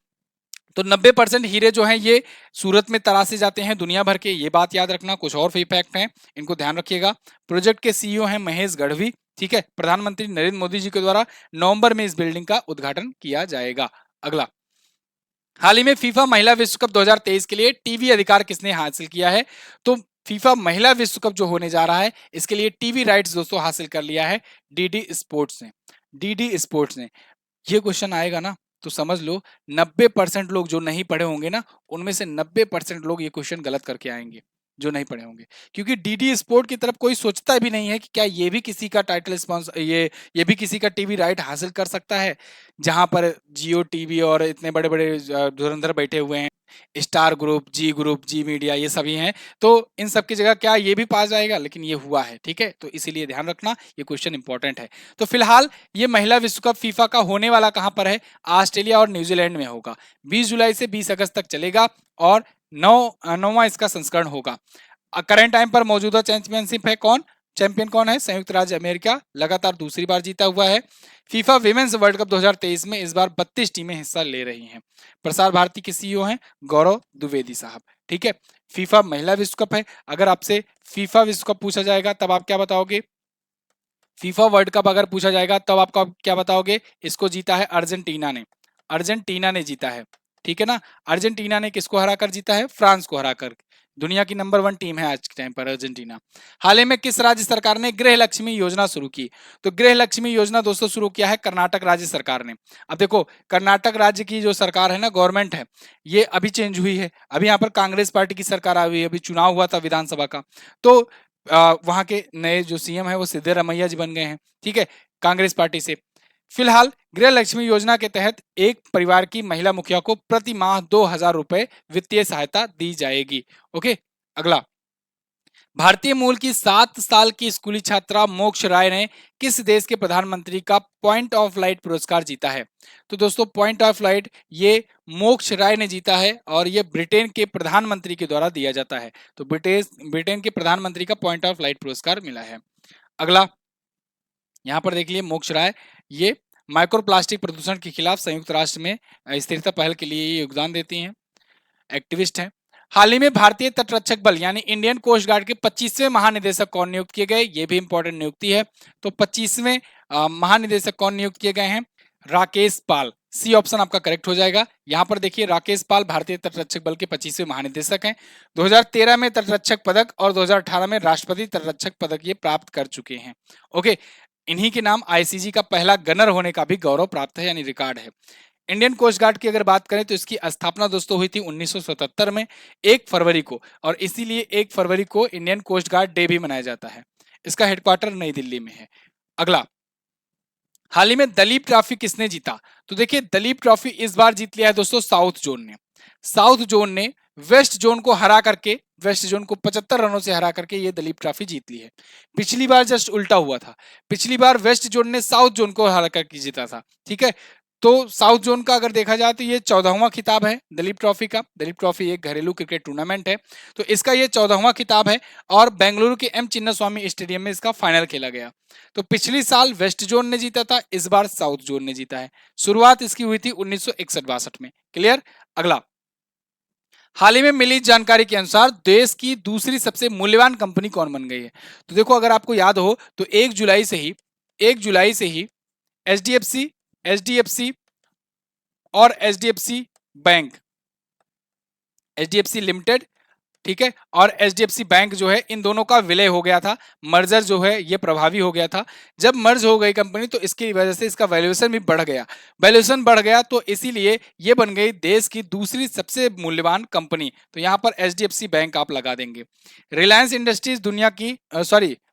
तो 90% हीरे जो हैं ये सूरत में तरासे जाते हैं दुनिया भर के, ये बात याद रखना। कुछ और फैक्ट हैं, इनको ध्यान रखिएगा। प्रोजेक्ट के सीईओ हैं महेश गढ़वी। ठीक है, प्रधानमंत्री नरेंद्र मोदी जी के द्वारा नवंबर में इस बिल्डिंग का उद्घाटन किया जाएगा। अगला, हाल ही में फीफा महिला विश्व कप 2023 के लिए टीवी अधिकार किसने हासिल किया है? तो फीफा महिला विश्व कप जो होने जा रहा है इसके लिए टीवी राइट्स दोस्तों हासिल कर लिया है डीडी स्पोर्ट्स ने। डीडी स्पोर्ट्स ने। ये क्वेश्चन आएगा ना तो समझ लो 90% लोग जो नहीं पढ़े होंगे ना, उनमें से 90% लोग ये क्वेश्चन गलत करके आएंगे जो नहीं पढ़े होंगे। क्योंकि डीडी स्पोर्ट की तरफ कोई सोचता भी नहीं है कि क्या ये भी किसी का टाइटल स्पॉन्सर, ये भी किसी का टीवी राइट हासिल कर सकता है, जहां पर जियो टीवी और इतने बड़े बड़े धुरंधर बैठे हुए हैं, स्टार ग्रुप, जी मीडिया, ये सभी हैं। तो इन सब की जगह क्या ये भी पास जाएगा? लेकिन ये हुआ है। ठीक है, तो इसीलिए ध्यान रखना, ये क्वेश्चन इंपॉर्टेंट है। तो फिलहाल ये महिला विश्व कप फीफा का होने वाला कहां पर है? ऑस्ट्रेलिया और न्यूजीलैंड में होगा। 20 जुलाई से 20 अगस्त तक चलेगा और नौवां इसका संस्करण होगा। करंट टाइम पर मौजूदा चैंपियनशिप है कौन? चैंपियन कौन है? संयुक्त राज्य अमेरिका, लगातार दूसरी बार जीता हुआ है। फीफा विमेंस वर्ल्ड कप 2023 में इस बार 32 टीमें हिस्सा ले रही हैं। प्रसार भारती के सीईओ हैं गौरव द्विवेदी साहब। ठीक है, फीफा महिला विश्व कप है। अगर आपसे फीफा विश्व कप पूछा जाएगा तब आप क्या बताओगे? फीफा वर्ल्ड कप अगर पूछा जाएगा तब आपका क्या बताओगे? इसको जीता है अर्जेंटीना ने। अर्जेंटीना ने जीता है। ठीक है ना, अर्जेंटीना ने किसको हराकर जीता है? फ्रांस को हराकर। दुनिया की नंबर 1 टीम है आज के टाइम पर अर्जेंटीना। हाल ही में किस राज्य सरकार ने गृह लक्ष्मी योजना शुरू की? तो गृह लक्ष्मी योजना दोस्तों शुरू किया है कर्नाटक राज्य सरकार ने। अब देखो, कर्नाटक राज्य की जो सरकार है ना, गवर्नमेंट है, ये अभी चेंज हुई है। अभी यहाँ पर कांग्रेस पार्टी की सरकार आई हुई है, अभी चुनाव हुआ था विधानसभा का, तो वहां के नए जो सीएम है वो सिद्धरामैया जी बन गए हैं। ठीक है, कांग्रेस पार्टी से। फिलहाल गृह लक्ष्मी योजना के तहत एक परिवार की महिला मुखिया को प्रति माह 2,000 रुपए वित्तीय सहायता दी जाएगी। ओके, अगला, भारतीय मूल की 7 साल की स्कूली छात्रा मोक्ष राय ने किस देश के प्रधानमंत्री का पॉइंट ऑफ लाइट पुरस्कार जीता है? तो दोस्तों पॉइंट ऑफ लाइट ये मोक्ष राय ने जीता है और ये ब्रिटेन के प्रधानमंत्री के द्वारा दिया जाता है। तो ब्रिटेन के प्रधानमंत्री का पॉइंट ऑफ लाइट पुरस्कार मिला है। अगला, यहाँ पर देख लिए मोक्ष राय, ये माइक्रोप्लास्टिक प्रदूषण के खिलाफ संयुक्त राष्ट्र में स्थिरता पहल के लिए योगदान देती हैं, एक्टिविस्ट हैं। हाल ही में भारतीय तटरक्षक बल यानी इंडियन कोस्ट गार्ड के 25वें महानिदेशक कौन नियुक्त किए गए? ये भी इंपॉर्टेंट नियुक्ति है। तो 25वें महानिदेशक कौन नियुक्त किए गए हैं? राकेश पाल। सी ऑप्शन आपका करेक्ट हो जाएगा। यहां पर देखिए राकेश पाल भारतीय तटरक्षक बल के 25वें महानिदेशक हैं। 2013 में तटरक्षक पदक और 2018 में राष्ट्रपति तटरक्षक पदक ये प्राप्त कर चुके हैं। ओके, इन्हीं के नाम आईसीजी का पहला गनर होने का भी गौरव प्राप्त है, यानी रिकॉर्ड है। इंडियन कोस्ट गार्ड की अगर बात करें तो इसकी स्थापना दोस्तों हुई थी 1977 में 1 फरवरी को, और इसीलिए 1 फरवरी को इंडियन कोस्ट गार्ड डे भी मनाया जाता है। इसका हेडक्वार्टर नई दिल्ली में है। अगला, हाल ही में दलीप ट्रॉफी किसने जीता? तो देखिए दलीप ट्रॉफी इस बार जीत लिया है दोस्तों साउथ जोन ने। साउथ जोन ने वेस्ट जोन को हरा करके, वेस्ट जोन को 75 रनों से हरा करके ये दलीप ट्रॉफी जीत ली है। पिछली बार जस्ट उल्टा हुआ था, पिछली बार वेस्ट जोन ने साउथ जोन को हरा करके जीता था। ठीक है, तो साउथ जोन का अगर देखा जाए तो ये 14वां खिताब है दिलीप ट्रॉफी का। दिलीप ट्रॉफी एक घरेलू क्रिकेट टूर्नामेंट है, तो इसका ये 14वां खिताब है और बेंगलुरु के एम चिन्नास्वामी स्टेडियम में इसका फाइनल खेला गया। तो पिछली साल वेस्ट जोन ने जीता था, इस बार साउथ जोन ने जीता है। शुरुआत इसकी हुई थी 1961-62 में। क्लियर। अगला, हाल ही में मिली जानकारी के अनुसार देश की दूसरी सबसे मूल्यवान कंपनी कौन बन गई है? तो देखो, अगर आपको याद हो तो 1 जुलाई से ही एचडीएफसी एचडीएफसी और एचडीएफसी बैंक, एचडीएफसी लिमिटेड, ठीक है, और एचडीएफसी बैंक जो है, इन दोनों का विलय हो गया था। मर्जर जो है ये प्रभावी हो गया था। जब मर्ज हो गई कंपनी तो इसकी वजह से इसका वैल्यूएशन भी बढ़ गया। वैल्यूएशन बढ़ गया तो इसीलिए ये बन गई देश की दूसरी सबसे मूल्यवान कंपनी। तो यहां पर एचडीएफसी बैंक आप लगा देंगे। रिलायंस इंडस्ट्रीज दुनिया की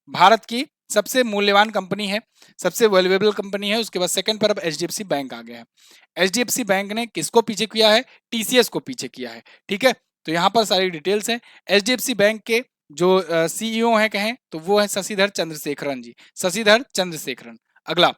भारत की सबसे मूल्यवान कंपनी है, सबसे वैल्यूएबल कंपनी है। उसके बाद सेकंड पर अब एचडीएफसी बैंक आ गया है। एचडीएफसी बैंक ने किसको पीछे किया है? टीसीएस को पीछे किया है। ठीक है, तो यहाँ पर सारी डिटेल्स हैं। एचडीएफसी बैंक के जो सीईओ हैं कहें तो वो है शशिधर चंद्रशेखरन जी, शशिधर चंद्रशेखरन। अगला,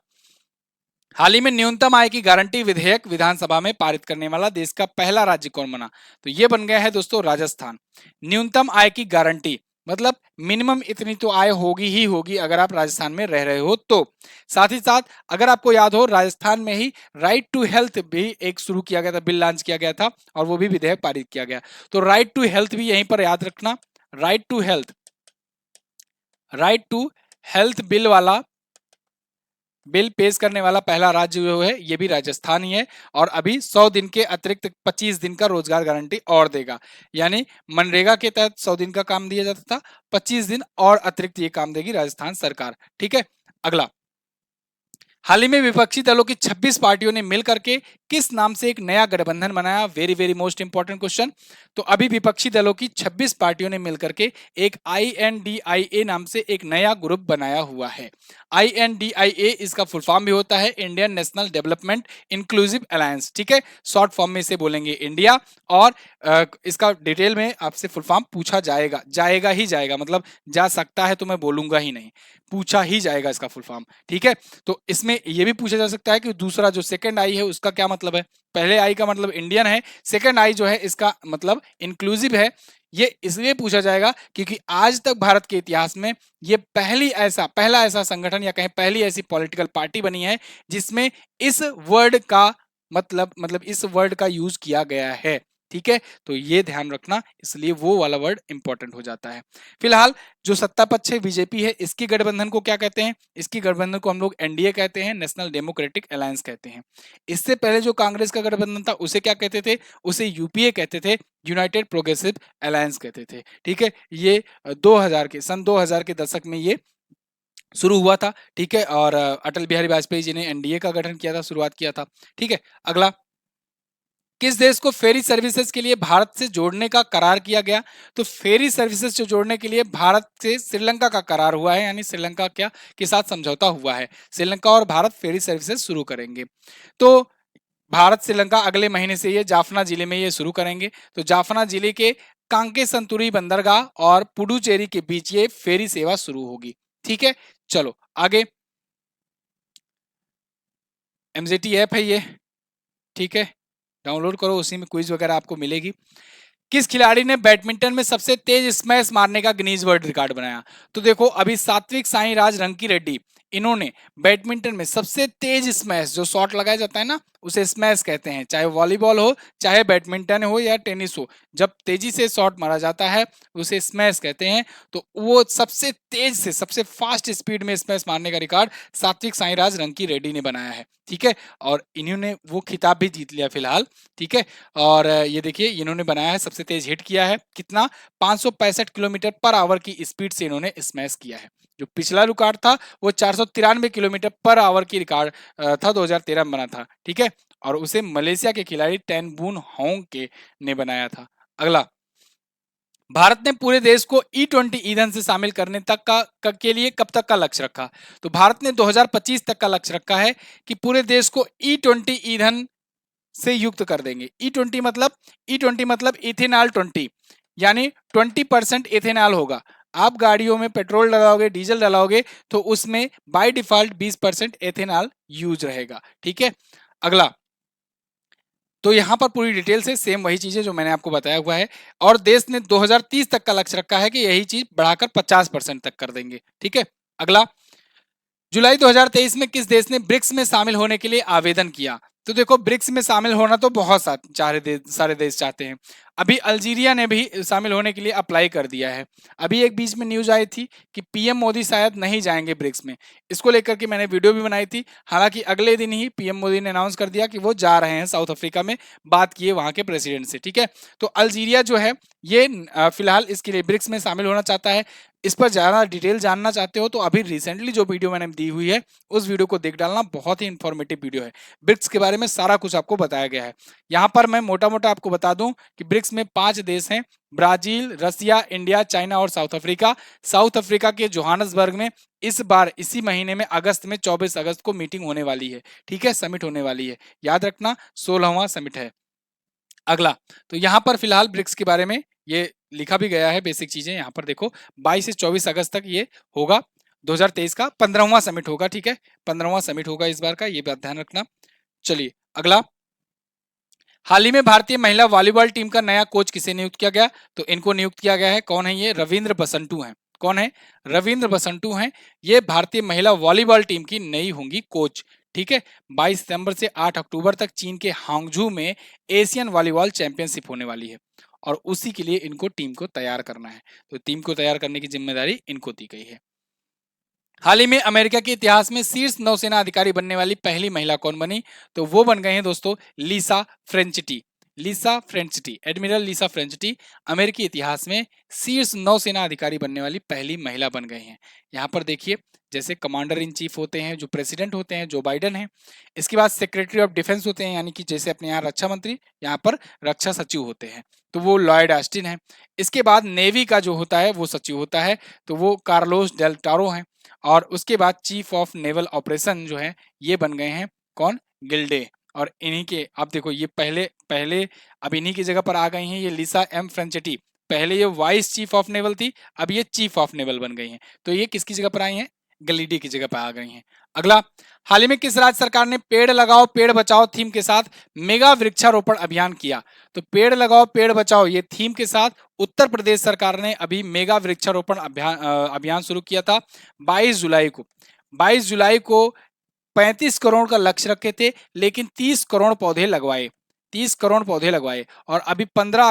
हाल ही में न्यूनतम आय की गारंटी विधेयक विधानसभा में पारित करने वाला देश का पहला राज्य कौन बना? तो ये बन गया है दोस्तों राजस्थान। न्यूनतम आय की गारंटी मतलब मिनिमम इतनी तो आय होगी ही होगी अगर आप राजस्थान में रह रहे हो तो। साथ ही साथ अगर आपको याद हो, राजस्थान में ही राइट टू हेल्थ भी एक शुरू किया गया था, बिल लॉन्च किया गया था और वो भी विधेयक पारित किया गया। तो राइट टू हेल्थ भी यहीं पर याद रखना। Right to health, right to health bill पेश करने वाला पहला राज्य जो है ये भी राजस्थान ही है। और अभी 100 दिन के अतिरिक्त 25 दिन का रोजगार गारंटी और देगा। यानी मनरेगा के तहत 100 दिन का काम दिया जाता था, 25 दिन और अतिरिक्त ये काम देगी राजस्थान सरकार। ठीक है। अगला, हाल ही में विपक्षी दलों की 26 पार्टियों ने मिलकर के किस नाम से एक नया गठबंधन बनाया? Very very most important question. तो अभी विपक्षी दलों की 26 पार्टियों ने मिलकर के एक INDIA नाम से एक नया ग्रुप बनाया हुआ है। INDIA इसका फुल फॉर्म भी होता है Indian national development inclusive alliance. ठीक है, शॉर्ट फॉर्म में इसे बोलेंगे इंडिया। और इसका डिटेल में आपसे फुल फॉर्म पूछा जाएगा, जाएगा ही जाएगा, मतलब जा सकता है तो मैं बोलूंगा ही नहीं, पूछा ही जाएगा इसका फुल फॉर्म। ठीक है, तो इसमें यह भी पूछा जा सकता है कि दूसरा जो सेकंड आई है उसका क्या मतलब है। पहले आई का मतलब इंडियन है, सेकंड आई जो है इसका मतलब इंक्लूसिव है। ये इसलिए पूछा जाएगा क्योंकि आज तक भारत के इतिहास में ये पहला ऐसा संगठन या कहें पहली ऐसी पॉलिटिकल पार्टी बनी है जिसमें इस वर्ड का मतलब इस वर्ड का यूज किया गया है। ठीक है, तो ये ध्यान रखना, इसलिए वो वाला वर्ड इंपॉर्टेंट हो जाता है। फिलहाल जो सत्ता पक्ष है बीजेपी है, इसकी गठबंधन को क्या कहते हैं? इसकी गठबंधन को हम लोग एनडीए कहते हैं, नेशनल डेमोक्रेटिक अलायंस कहते हैं। इससे पहले जो कांग्रेस का गठबंधन था उसे क्या कहते थे? उसे यूपीए कहते थे, यूनाइटेड प्रोग्रेसिव अलायंस कहते थे। ठीक है, ये 2000 के दशक में ये शुरू हुआ था। ठीक है, और अटल बिहारी वाजपेयी जी ने एनडीए का गठन किया था, शुरुआत किया था। ठीक है। अगला, किस देश को फेरी सर्विसेज के लिए भारत से जोड़ने का करार किया गया? तो फेरी सर्विसेज से जोड़ने के लिए भारत से श्रीलंका का करार हुआ है, यानी श्रीलंका क्या के साथ समझौता हुआ है। श्रीलंका और भारत फेरी सर्विसेज शुरू करेंगे। तो भारत श्रीलंका अगले महीने से ये जाफना जिले में ये शुरू करेंगे। तो जाफना जिले के कांके संतुरी बंदरगाह और पुडुचेरी के बीच ये फेरी सेवा शुरू होगी। ठीक है, चलो आगे। एमजेटी ऐप है ये, ठीक है, डाउनलोड करो, उसी में क्विज वगैरह आपको मिलेगी। किस खिलाड़ी ने बैडमिंटन में सबसे तेज स्मैश मारने का गिनीज वर्ल्ड रिकॉर्ड बनाया? तो देखो, अभी सात्विक साईराज रंकी रेड्डी, इन्होंने बैडमिंटन में सबसे तेज स्मैश जो शॉट लगाया जाता है ना उसे स्मैश कहते हैं। चाहे वॉलीबॉल हो, चाहे बैडमिंटन हो या टेनिस हो, जब तेजी से शॉट मारा जाता है उसे स्मैश कहते हैं। तो वो सबसे तेज से सबसे फास्ट स्पीड में स्मैश मारने का रिकॉर्ड सात्विक साईराज रंकी रेड्डी ने बनाया है। ठीक है, और इन्होंने वो खिताब भी जीत लिया फिलहाल। ठीक है, और ये देखिए इन्होंने बनाया है, सबसे तेज हिट किया है कितना, 565 किलोमीटर पर आवर की स्पीड से इन्होंने स्मैश किया है। जो पिछला रिकॉर्ड था वो 493 किलोमीटर पर आवर की रिकॉर्ड था, 2013 में बना था। ठीक है, और उसे मलेशिया के खिलाड़ी टेन बून होंग के ने बनाया था। अगला, भारत ने पूरे देश को E20 ईंधन से शामिल करने के लिए कब तक का लक्ष्य रखा? तो भारत ने 2025 तक का लक्ष्य रखा है कि पूरे देश को E20 ईंधन से युक्त कर देंगे। E20 मतलब इथेनॉल 20, यानी 20% इथेनॉल होगा। आप गाड़ियों में पेट्रोल डलाओगे, डीजल डलाओगे तो उसमें बाय डिफॉल्ट 20% इथेनॉल यूज रहेगा। ठीक है, अगला, तो यहाँ पर पूरी डिटेल से सेम वही चीजें जो मैंने आपको बताया हुआ है, और देश ने 2030 तक का लक्ष्य रखा है कि यही चीज बढ़ाकर 50% तक कर देंगे। ठीक है, अगला, जुलाई 2023 में किस देश ने ब्रिक्स में शामिल होने के लिए आवेदन किया? तो देखो, ब्रिक्स में शामिल होना तो बहुत सारे देश चाहते हैं। अभी अल्जीरिया ने भी शामिल होने के लिए अप्लाई कर दिया है। अभी एक बीच में न्यूज आई थी कि पीएम मोदी शायद नहीं जाएंगे ब्रिक्स में। इसको लेकर के मैंने वीडियो भी बनाई थी। हालांकि अगले दिन ही पीएम मोदी ने अनाउंस कर दिया कि वो जा रहे हैं साउथ अफ्रीका में, बात किए वहां के प्रेसिडेंट से। ठीक है, तो अल्जीरिया जो है ये फिलहाल इसके लिए ब्रिक्स में शामिल होना चाहता है। इस पर ज्यादा डिटेल जानना चाहते हो तो अभी रिसेंटली जो वीडियो मैंने दी हुई है उस वीडियो को देख डालना, बहुत ही इंफॉर्मेटिव वीडियो है। ब्रिक्स के बारे में सारा कुछ आपको बताया गया है। यहाँ पर मैं मोटा मोटा आपको बता दूं कि ब्रिक्स में 5 देश हैं, ब्राजील, रसिया, इंडिया, चाइना और साउथ अफ्रीका। साउथ अफ्रीका के जोहान्सबर्ग में इस बार इसी महीने में अगस्त में 24 अगस्त को मीटिंग होने वाली है। ठीक है, समिट होने वाली है, याद रखना 16वां समिट है। अगला, तो यहाँ पर फिलहाल ब्रिक्स के बारे में ये लिखा भी गया है, बेसिक चीजें यहाँ पर देखो। 22 से 24 अगस्त तक ये होगा, 2023 का 15वां समिट होगा। ठीक है, 15वां समिट होगा इस बार का, ये बात ध्यान रखना। चलिए अगला, हाल ही में भारतीय महिला वॉलीबॉल टीम का नया कोच किसे नियुक्त किया गया? तो इनको नियुक्त किया गया है, कौन है ये? रविंद्र बसंटू हैं। कौन है? रविंद्र बसंटू हैं। ये भारतीय महिला वॉलीबॉल टीम की नई होंगी कोच। ठीक है, 22 सितंबर से 8 अक्टूबर तक चीन के हांगझू में एशियन वॉलीबॉल चैंपियनशिप होने वाली है, और उसी के लिए इनको टीम को तैयार करना है। तो टीम को तैयार करने की जिम्मेदारी इनको दी गई है। हाल ही में अमेरिका के इतिहास में शीर्ष नौसेना अधिकारी बनने वाली पहली महिला कौन बनी? तो वो बन गए हैं दोस्तों लीसा फ्रेंचटी। लीसा फ्रेंचटी, एडमिरल लीसा फ्रेंचटी अमेरिकी इतिहास में शीर्ष नौसेना अधिकारी बनने वाली पहली महिला बन गई हैं। यहाँ पर देखिए, जैसे कमांडर इन चीफ होते हैं जो प्रेसिडेंट होते हैं, जो बाइडन है। इसके बाद सेक्रेटरी ऑफ डिफेंस होते हैं, यानी कि जैसे अपने यहाँ रक्षा मंत्री, यहाँ पर रक्षा सचिव होते हैं, तो वो लॉयड ऑस्टिन है। इसके बाद नेवी का जो होता है वो सचिव होता है, तो वो कार्लोस डेल टारो हैं। और उसके बाद चीफ ऑफ नेवल ऑपरेशन जो है ये बन गए हैं कौन? गिल्डे। और इन्हीं के, आप देखो ये पहले पहले अब इन्हीं की जगह पर आ गई हैं ये लीसा एम फ्रेंचेटी। पहले ये वाइस चीफ ऑफ नेवल थी, अब ये चीफ ऑफ नेवल बन गई हैं। तो ये किसकी जगह पर आई हैं? गलीडी की जगह पर आ गई हैं। अगला, हाल ही में किस राज्य सरकार ने पेड़ लगाओ पेड़ बचाओ थीम के साथ मेगा वृक्षारोपण अभियान किया? तो पेड़ लगाओ पेड़ बचाओ ये थीम के साथ उत्तर प्रदेश सरकार ने अभी मेगा वृक्षारोपण अभियान शुरू किया था 22 जुलाई को। 22 जुलाई को 35 करोड़ का लक्ष्य रखे थे, लेकिन 30 करोड़ पौधे लगवाए। 30 करोड़ पौधे लगवाए, और अभी 15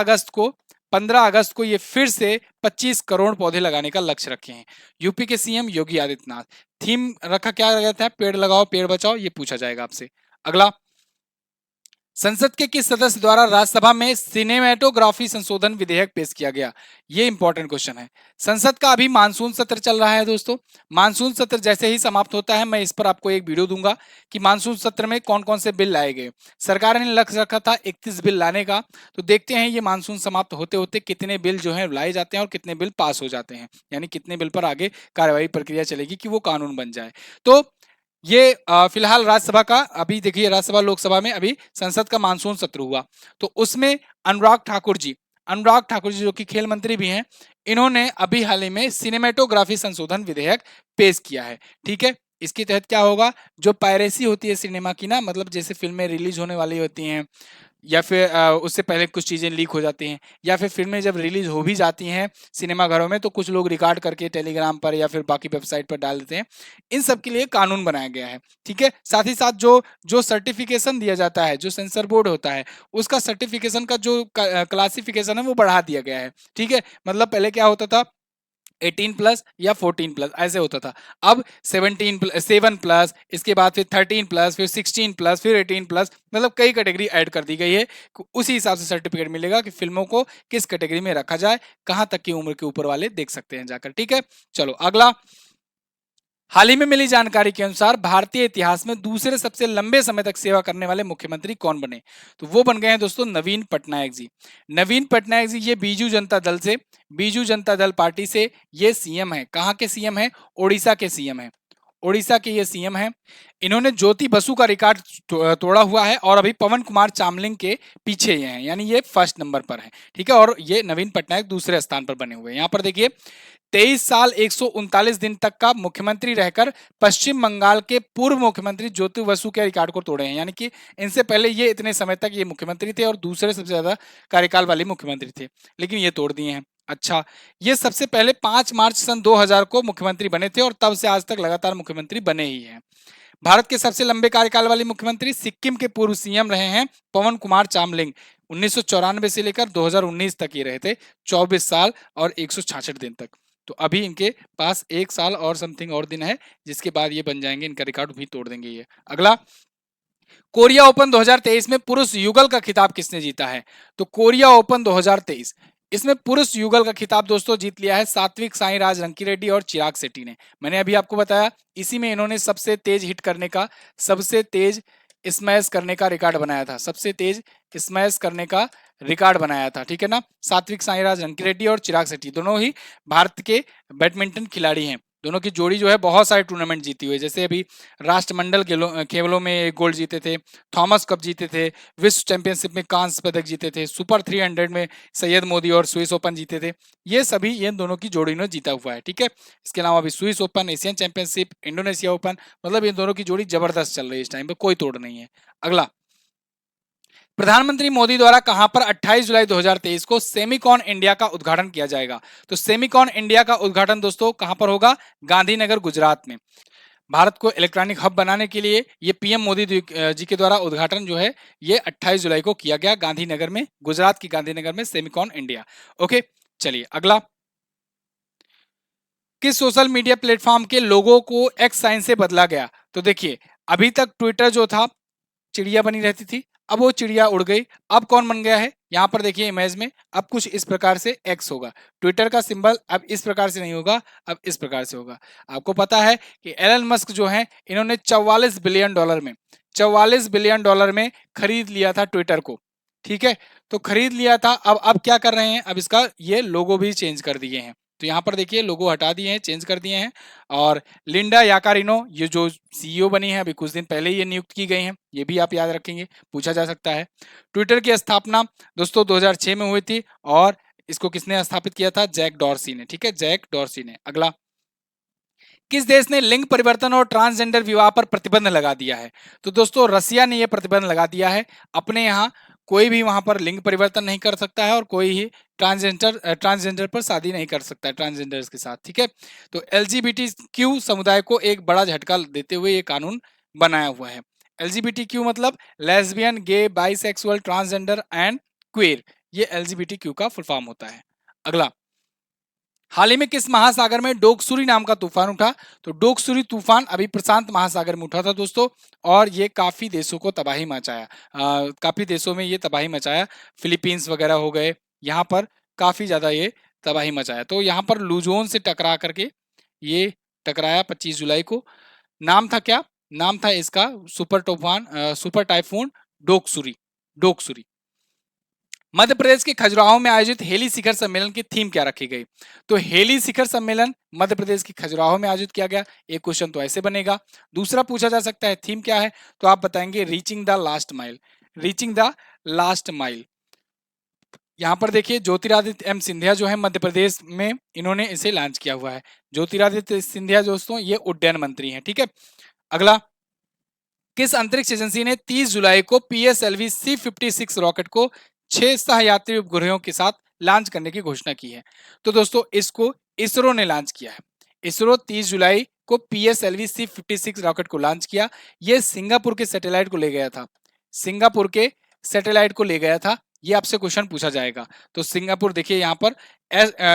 अगस्त को ये फिर से 25 करोड़ पौधे लगाने का लक्ष्य रखे हैं यूपी के सीएम योगी आदित्यनाथ। थीम रखा क्या गया था? पेड़ लगाओ पेड़ बचाओ, ये पूछा जाएगा आपसे। अगला, संसद के किस सदस्य द्वारा राज्यसभा में सिनेमेटोग्राफी संशोधन विधेयक पेश किया गया? ये इंपॉर्टेंट क्वेश्चन है। संसद का अभी मानसून सत्र चल रहा है दोस्तों। मानसून सत्र जैसे ही समाप्त होता है मैं इस पर आपको एक वीडियो दूंगा कि मानसून सत्र में कौन कौन से बिल लाए गए। सरकार ने लक्ष्य रखा था 31 बिल लाने का, तो देखते हैं ये मानसून समाप्त होते होते कितने बिल जो है लाए जाते हैं और कितने बिल पास हो जाते हैं, यानी कितने बिल पर आगे कार्यवाही प्रक्रिया चलेगी कि वो कानून बन जाए। तो ये फिलहाल राज्यसभा का, अभी देखिए राज्यसभा लोकसभा में अभी संसद का मानसून सत्र हुआ, तो उसमें अनुराग ठाकुर जी जो कि खेल मंत्री भी हैं, इन्होंने अभी हाल ही में सिनेमेटोग्राफी संशोधन विधेयक पेश किया है। ठीक है, इसके तहत क्या होगा? जो पायरेसी होती है सिनेमा की ना, मतलब जैसे फिल्में रिलीज होने वाली होती हैं या फिर उससे पहले कुछ चीजें लीक हो जाती हैं, या फिर फिल्में जब रिलीज हो भी जाती हैं सिनेमा घरों में तो कुछ लोग रिकॉर्ड करके टेलीग्राम पर या फिर बाकी वेबसाइट पर डाल देते हैं। इन सब के लिए कानून बनाया गया है। ठीक है, साथ ही साथ जो जो सर्टिफिकेशन दिया जाता है, जो सेंसर बोर्ड होता है, उसका सर्टिफिकेशन का जो क्लासिफिकेशन है वो बढ़ा दिया गया है। ठीक है, मतलब पहले क्या होता था 18+ या 14+ ऐसे होता था, अब 7+, इसके बाद फिर 13+, फिर 16+, फिर 18+, मतलब कई कैटेगरी ऐड कर दी गई है। उसी हिसाब से सर्टिफिकेट मिलेगा कि फिल्मों को किस कैटेगरी में रखा जाए, कहां तक की उम्र के ऊपर वाले देख सकते हैं जाकर। ठीक है, चलो अगला, हाल ही में मिली जानकारी के अनुसार भारतीय इतिहास में दूसरे सबसे लंबे समय तक सेवा करने वाले मुख्यमंत्री कौन बने? तो वो बन गए हैं दोस्तों नवीन पटनायक जी। नवीन पटनायक जी ये बीजू जनता दल पार्टी से ये सीएम है। कहां के सीएम है? ओडिशा के सीएम है। ओडिशा के ये सीएम हैं। इन्होंने ज्योति बसु का रिकॉर्ड तोड़ा हुआ है और अभी पवन कुमार चामलिंग के पीछे ये हैं, यानी ये फर्स्ट नंबर पर है, ठीक है। और ये नवीन पटनायक दूसरे स्थान पर बने हुए हैं। यहाँ पर देखिए 23 साल 139 दिन तक का मुख्यमंत्री रहकर पश्चिम बंगाल के पूर्व मुख्यमंत्री ज्योति बसु के रिकॉर्ड को तोड़े हैं, यानी कि इनसे पहले ये इतने समय तक ये मुख्यमंत्री थे और दूसरे सबसे ज्यादा कार्यकाल वाले मुख्यमंत्री थे, लेकिन ये तोड़ दिए हैं। अच्छा, ये सबसे पहले 5 मार्च सन 2000 को मुख्यमंत्री बने थे और तब से आज तक लगातार मुख्यमंत्री बने ही हैं। भारत के सबसे लंबे कार्यकाल वाले मुख्यमंत्री सिक्किम के पूर्व सीएम रहे हैं पवन कुमार चामलिंग। 1994 से लेकर 2019 तक ये रहे थे, 24 साल और 166 दिन तक। तो अभी इनके पास 1 साल और समथिंग और दिन है, जिसके बाद ये बन जाएंगे, इनका रिकॉर्ड भी तोड़ देंगे ये। अगला, कोरिया ओपन 2023 में पुरुष युगल का खिताब किसने जीता है? तो कोरिया ओपन 2023, इसमें पुरुष युगल का खिताब दोस्तों जीत लिया है सात्विक साईराज रंकीरेड्डी और चिराग शेट्टी ने। मैंने अभी आपको बताया, इसी में इन्होंने सबसे तेज हिट करने का, सबसे तेज स्मैश करने का रिकॉर्ड बनाया था, सबसे तेज स्मैश करने का रिकॉर्ड बनाया था, ठीक है ना। सात्विक साईराज रंकीरेड्डी और चिराग शेट्टी दोनों ही भारत के बैडमिंटन खिलाड़ी हैं। दोनों की जोड़ी जो है बहुत सारे टूर्नामेंट जीती हुई है, जैसे अभी राष्ट्रमंडल खेलों में गोल्ड जीते थे, थॉमस कप जीते थे, विश्व चैंपियनशिप में कांस्य पदक जीते थे, सुपर 300 में सैयद मोदी और स्विस ओपन जीते थे। ये सभी ये दोनों की जोड़ी ने जीता हुआ है, ठीक है। इसके अलावा अभी Swiss open, Asian championship, Indonesia open, मतलब इन दोनों की जोड़ी जबरदस्त चल रही है इस टाइम पे, कोई तोड़ नहीं है। अगला, प्रधानमंत्री मोदी द्वारा कहां पर 28 जुलाई 2023 को सेमिकॉन इंडिया का उद्घाटन किया जाएगा? तो सेमिकॉन इंडिया का उद्घाटन दोस्तों कहां पर होगा? गांधीनगर, गुजरात में। भारत को इलेक्ट्रॉनिक हब बनाने के लिए ये पीएम मोदी जी के द्वारा उद्घाटन जो है ये 28 जुलाई को किया गया गांधीनगर में, गुजरात की गांधीनगर में, सेमिकॉन इंडिया। ओके, चलिए अगला, किस सोशल मीडिया प्लेटफॉर्म के लोगों को एक्स साइन से बदला गया? तो देखिए, अभी तक ट्विटर जो था चिड़िया बनी रहती थी, अब वो चिड़िया उड़ गई, अब कौन बन गया है? यहाँ पर देखिए इमेज में, अब कुछ इस प्रकार से एक्स होगा। ट्विटर का सिंबल अब इस प्रकार से नहीं होगा, अब इस प्रकार से होगा। आपको पता है कि एलन मस्क जो है, इन्होंने 44 बिलियन डॉलर में, 44 बिलियन डॉलर में खरीद लिया था ट्विटर को, ठीक है। तो खरीद लिया था, अब क्या कर रहे हैं? अब इसका ये लोगो भी चेंज कर दिए हैं। तो यहाँ पर देखिए लोगो हटा दिए हैं, चेंज कर दिए हैं। और लिंडा याकारिनो ये जो सीईओ बनी है, अभी कुछ दिन पहले ये नियुक्त की गई हैं, ये भी आप याद रखेंगे, पूछा जा सकता है। ट्विटर की स्थापना दोस्तों 2006 में हुई थी और इसको किसने स्थापित किया था? जैक डॉर्सी ने, ठीक है, जैक डॉर्सी ने। अगला, किस देश ने लिंग परिवर्तन और ट्रांसजेंडर विवाह पर प्रतिबंध लगा दिया है? तो दोस्तों रसिया ने यह प्रतिबंध लगा दिया है। अपने यहाँ कोई भी वहां पर लिंग परिवर्तन नहीं कर सकता है और कोई ही ट्रांसजेंडर पर शादी नहीं कर सकता है, ट्रांसजेंडर्स के साथ, ठीक है। तो एलजीबीटीक्यू समुदाय को एक बड़ा झटका देते हुए ये कानून बनाया हुआ है। एलजीबीटीक्यू मतलब lesbian, gay, bisexual, transgender and queer, ये एलजीबीटीक्यू का फुल फॉर्म होता है। अगला, हाल ही में किस महासागर में डोगसुरी नाम का तूफान उठा? तो डोगसुरी तूफान अभी प्रशांत महासागर में उठा था दोस्तों, और ये काफी देशों को तबाही मचाया, काफी देशों में ये तबाही मचाया, फिलीपींस वगैरह हो गए, यहाँ पर काफी ज्यादा ये तबाही मचाया। तो यहाँ पर लुजोन से टकरा करके ये टकराया 25 जुलाई को। नाम था क्या? नाम था इसका सुपर तूफान, सुपर टाइफून डोगसुरी, डोगसुरी। मध्य प्रदेश के खजुराहो में आयोजित हेली शिखर सम्मेलन की थीम क्या रखी गई? तो हेली शिखर सम्मेलन मध्य प्रदेश के खजुराहो में आयोजित किया गया। एक क्वेश्चन तो ऐसे बनेगा। दूसरा पूछा जा सकता है थीम क्या है, तो आप बताएंगे reaching the last mile, reaching the last mile. यहाँ पर देखिए ज्योतिरादित्य एम सिंधिया जो है मध्य प्रदेश में, इन्होंने इसे लॉन्च किया हुआ है। ज्योतिरादित्य सिंधिया दोस्तों ये उड्डयन मंत्री हैं, ठीक है। अगला, किस अंतरिक्ष एजेंसी ने 30 जुलाई को पीएसएलवी C56 रॉकेट को 6 सहयात्री उपग्रहों के साथ लॉन्च करने की घोषणा की है? तो दोस्तों इसको इसरो ने लॉन्च किया है। इसरो 30 जुलाई को पीएसएलवी C56 रॉकेट को लॉन्च किया। यह सिंगापुर के सैटेलाइट को ले गया था, सिंगापुर के सैटेलाइट को ले गया था। ये आपसे क्वेश्चन पूछा जाएगा। तो सिंगापुर देखिए यहाँ पर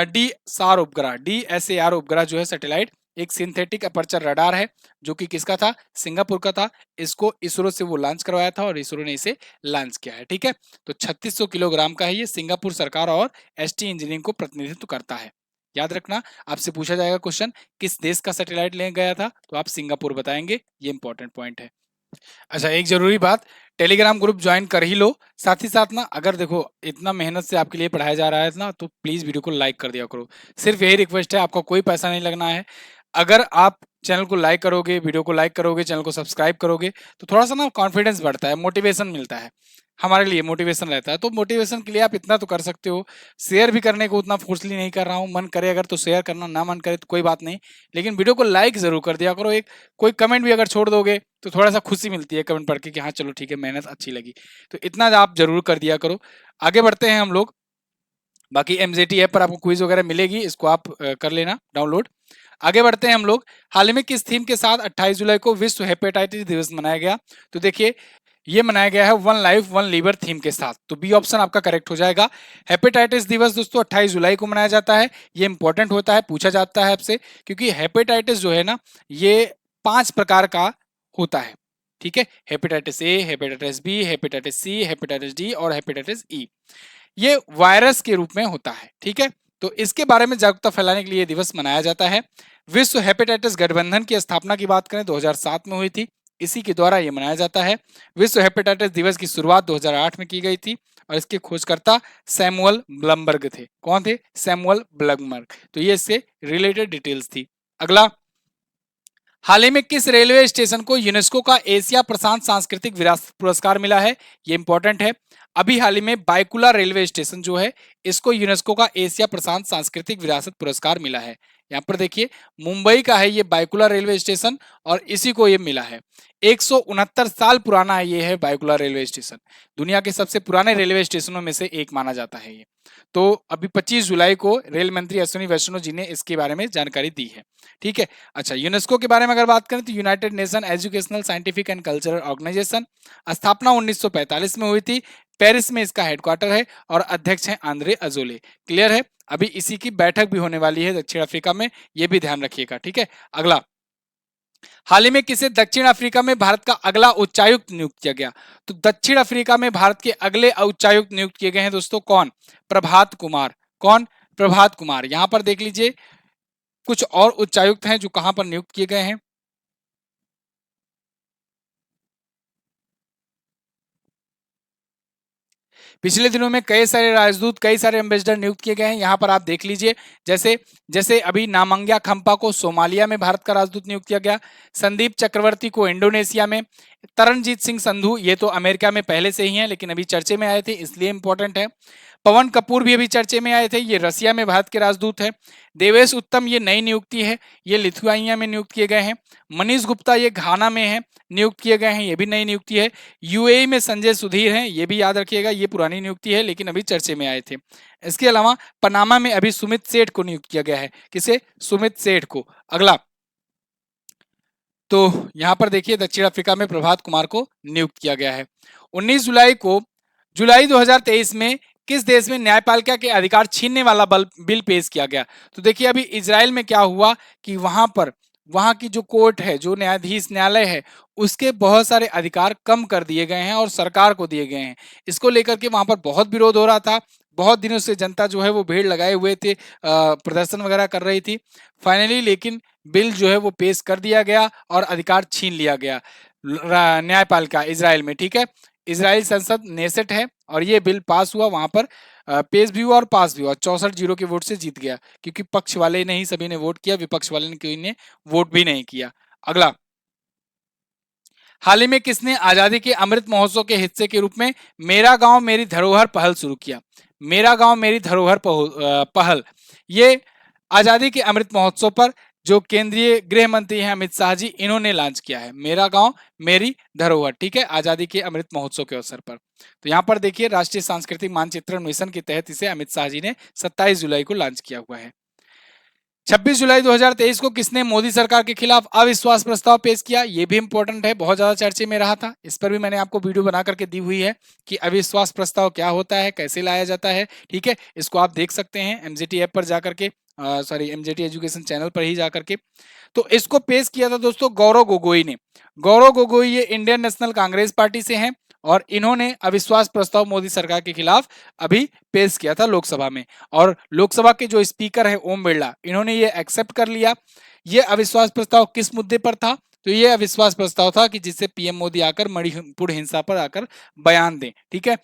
DSAR उपग्रह, DSAR उपग्रह जो है सैटेलाइट, एक सिंथेटिक अपर्चर रडार है जो कि किसका था? सिंगापुर का था। इसको इसरो से वो लॉन्च करवाया था और इसरो ने इसे लॉन्च किया है, ठीक है। तो 3600 किलोग्राम का है ये। सिंगापुर सरकार और एसटी इंजीनियरिंग को प्रतिनिधित्व करता है। याद रखना, आपसे पूछा जाएगा क्वेश्चन किस देश का सैटेलाइट ले गया था, तो आप सिंगापुर बताएंगे, ये इंपॉर्टेंट पॉइंट है। अच्छा, एक जरूरी बात, टेलीग्राम ग्रुप ज्वाइन कर ही लो। साथ ही साथ ना, अगर देखो इतना मेहनत से आपके लिए पढ़ाया जा रहा है ना, तो प्लीज वीडियो को लाइक कर दिया करो। सिर्फ यही रिक्वेस्ट है, आपका कोई पैसा नहीं लगना है। अगर आप चैनल को लाइक करोगे, वीडियो को लाइक करोगे, चैनल को सब्सक्राइब करोगे, तो थोड़ा सा ना कॉन्फिडेंस बढ़ता है, मोटिवेशन मिलता है, हमारे लिए मोटिवेशन रहता है। तो मोटिवेशन के लिए आप इतना तो कर सकते हो, शेयर भी करने को उतना फोर्सली नहीं कर रहा हूँ, मन करे अगर तो शेयर करना, ना मन करे तो कोई बात नहीं, लेकिन वीडियो को लाइक जरूर कर दिया करो। एक कोई कमेंट भी अगर छोड़ दोगे तो थोड़ा सा खुशी मिलती है कमेंट पढ़ के कि हाँ चलो ठीक है, मेहनत अच्छी लगी, तो इतना आप जरूर कर दिया करो। आगे बढ़ते हैं हम लोग। बाकी एमजेटी ऐप पर आपको क्विज वगैरह मिलेगी, इसको आप कर लेना डाउनलोड। आगे बढ़ते हैं हम लोग। हाल ही में किस थीम के साथ 28 जुलाई को विश्व हेपेटाइटिस दिवस मनाया गया? तो देखिए, ये मनाया गया है one life one liver theme के साथ, तो बी ऑप्शन आपका करेक्ट हो जाएगा। हेपेटाइटिस दिवस दोस्तों 28 जुलाई को मनाया जाता है। ये इंपॉर्टेंट होता है, पूछा जाता है आपसे, क्योंकि हेपेटाइटिस जो है ना, ये 5 प्रकार का होता है। ठीक है, hepatitis A, hepatitis B, hepatitis C, hepatitis D और हेपेटाइटिस ई। ये वायरस के रूप में होता है। ठीक है, तो इसके बारे में जागरूकता फैलाने के लिए दिवस मनाया जाता है। विश्व हेपेटाइटिस गठबंधन की स्थापना की बात करें 2007 में हुई थी, इसी के द्वारा ये मनाया जाता है। विश्व हेपेटाइटिस दिवस की शुरुआत 2008 में की गई थी और इसके खोजकर्ता सैमुअल ब्लमबर्ग थे। कौन थे? Samuel Blumberg. तो ये इससे रिलेटेड डिटेल्स थी। अगला, हाल ही में किस रेलवे स्टेशन को यूनेस्को का एशिया प्रशांत सांस्कृतिक विरासत पुरस्कार मिला है? ये इंपॉर्टेंट है। अभी हाल ही में बायकुला रेलवे स्टेशन जो है, इसको यूनेस्को का एशिया प्रशांत सांस्कृतिक विरासत पुरस्कार मिला है। यहाँ पर देखिए, मुंबई का है ये बायकुला रेलवे स्टेशन और इसी को ये मिला है। 169 साल पुराना है ये है बायकुला रेलवे स्टेशन। दुनिया के सबसे पुराने रेलवे स्टेशनों में से एक माना जाता है ये। तो अभी 25 जुलाई को रेल मंत्री अश्विनी वैष्णव जी ने इसके बारे में जानकारी दी है। ठीक है। अच्छा, यूनेस्को के बारे में अगर बात करें तो United Nation Educational Scientific and Cultural Organisation, स्थापना 1945 में हुई थी। पेरिस में इसका हेडक्वार्टर है और अध्यक्ष हैं आंद्रे अजोले। क्लियर है? अभी इसी की बैठक भी होने वाली है दक्षिण अफ्रीका में, ये भी ध्यान रखिएगा। ठीक है। अगला, हाल ही में किसे दक्षिण अफ्रीका में भारत का अगला उच्चायुक्त नियुक्त किया गया? तो दक्षिण अफ्रीका में भारत के अगले उच्चायुक्त नियुक्त किए गए हैं दोस्तों, कौन? प्रभात कुमार। कौन? प्रभात कुमार। यहां पर देख लीजिए, कुछ और उच्चायुक्त हैं जो कहां पर नियुक्त किए गए हैं। पिछले दिनों में कई सारे राजदूत, कई सारे एम्बेसडर नियुक्त किए गए हैं। यहाँ पर आप देख लीजिए, जैसे जैसे अभी नामंग्या खम्पा को सोमालिया में भारत का राजदूत नियुक्त किया गया, संदीप चक्रवर्ती को इंडोनेशिया में, तरनजीत सिंह संधू ये तो अमेरिका में पहले से ही हैं लेकिन अभी चर्चे में आए थे इसलिए इंपॉर्टेंट है। पवन कपूर भी अभी चर्चे में आए थे, ये रसिया में भारत के राजदूत हैं। देवेश उत्तम ये नई नियुक्ति है, ये लिथुआनिया में नियुक्त किए गए हैं। मनीष गुप्ता ये घाना में है, नियुक्त किए गए हैं, ये भी नई नियुक्ति है। यूएई में संजय सुधीर हैं, ये भी याद रखिएगा, ये पुरानी नियुक्ति है लेकिन अभी चर्चे में आए थे। इसके अलावा पनामा में अभी सुमित सेठ को नियुक्त किया गया है। किसे? सुमित सेठ को। अगला, तो यहां पर देखिए दक्षिण अफ्रीका में प्रभात कुमार को नियुक्त किया गया है। 19 जुलाई को, जुलाई 2023 में किस देश में न्यायपालिका के अधिकार छीनने वाला बिल पेश किया गया? तो देखिए, अभी इजराइल में क्या हुआ कि वहां पर, वहां की जो कोर्ट है, जो न्यायाधीश न्यायालय है, उसके बहुत सारे अधिकार कम कर दिए गए हैं और सरकार को दिए गए हैं। इसको लेकर के वहां पर बहुत विरोध हो रहा था, बहुत दिनों से जनता जो है वो भीड़ लगाए हुए थे, प्रदर्शन वगैरह कर रही थी। फाइनली लेकिन बिल जो है वो पेश कर दिया गया और अधिकार छीन लिया गया न्यायपालिका इजराइल में। ठीक है, इजराइल संसद नेसेट है और ये बिल पास हुआ, वहां पर पेश भी हुआ और पास भी हुआ, 64-0 के वोट से जीत गया, क्योंकि पक्ष वाले ने ही सभी ने वोट किया, विपक्ष वाले ने कोई ने वोट भी नहीं किया। अगला, हाल ही में किसने आजादी के अमृत महोत्सव के हिस्से के रूप में मेरा गांव मेरी धरोहर पहल शुरू किया? मेरा गांव मेरी धरोहर पहल, ये आजादी के अमृत महोत्सव पर जो केंद्रीय गृह मंत्री हैं अमित शाह जी, इन्होंने लॉन्च किया है मेरा गांव मेरी धरोहर। ठीक है, आजादी के अमृत महोत्सव के अवसर पर। तो यहाँ पर देखिए, राष्ट्रीय सांस्कृतिक मानचित्रण मिशन के तहत इसे अमित शाह जी ने 27 जुलाई को लॉन्च किया हुआ है। 26 जुलाई 2023 को किसने मोदी सरकार के खिलाफ अविश्वास प्रस्ताव पेश किया? यह भी इंपॉर्टेंट है, बहुत ज्यादा चर्चे में रहा था। इस पर भी मैंने आपको वीडियो बना करके दी हुई है कि अविश्वास प्रस्ताव क्या होता है, कैसे लाया जाता है। ठीक है, इसको आप देख सकते हैं एमजेटी ऐप पर जाकर के, सॉरी एमजेटी एजुकेशन चैनल पर ही जाकर के। तो इसको पेश किया था दोस्तों गौरव गोगोई ने। गौरव गोगोई ये इंडियन नेशनल कांग्रेस पार्टी से हैं और इन्होंने अविश्वास प्रस्ताव मोदी सरकार के खिलाफ अभी पेश किया था लोकसभा में, और लोकसभा के जो स्पीकर हैं ओम बिरला, इन्होंने ये एक्सेप्ट कर लिया। ये अविश्वास प्रस्ताव किस मुद्दे पर था? तो ये अविश्वास प्रस्ताव था कि जिससे पीएम मोदी आकर मणिपुर हिंसा पर आकर बयान दें। ठीक है,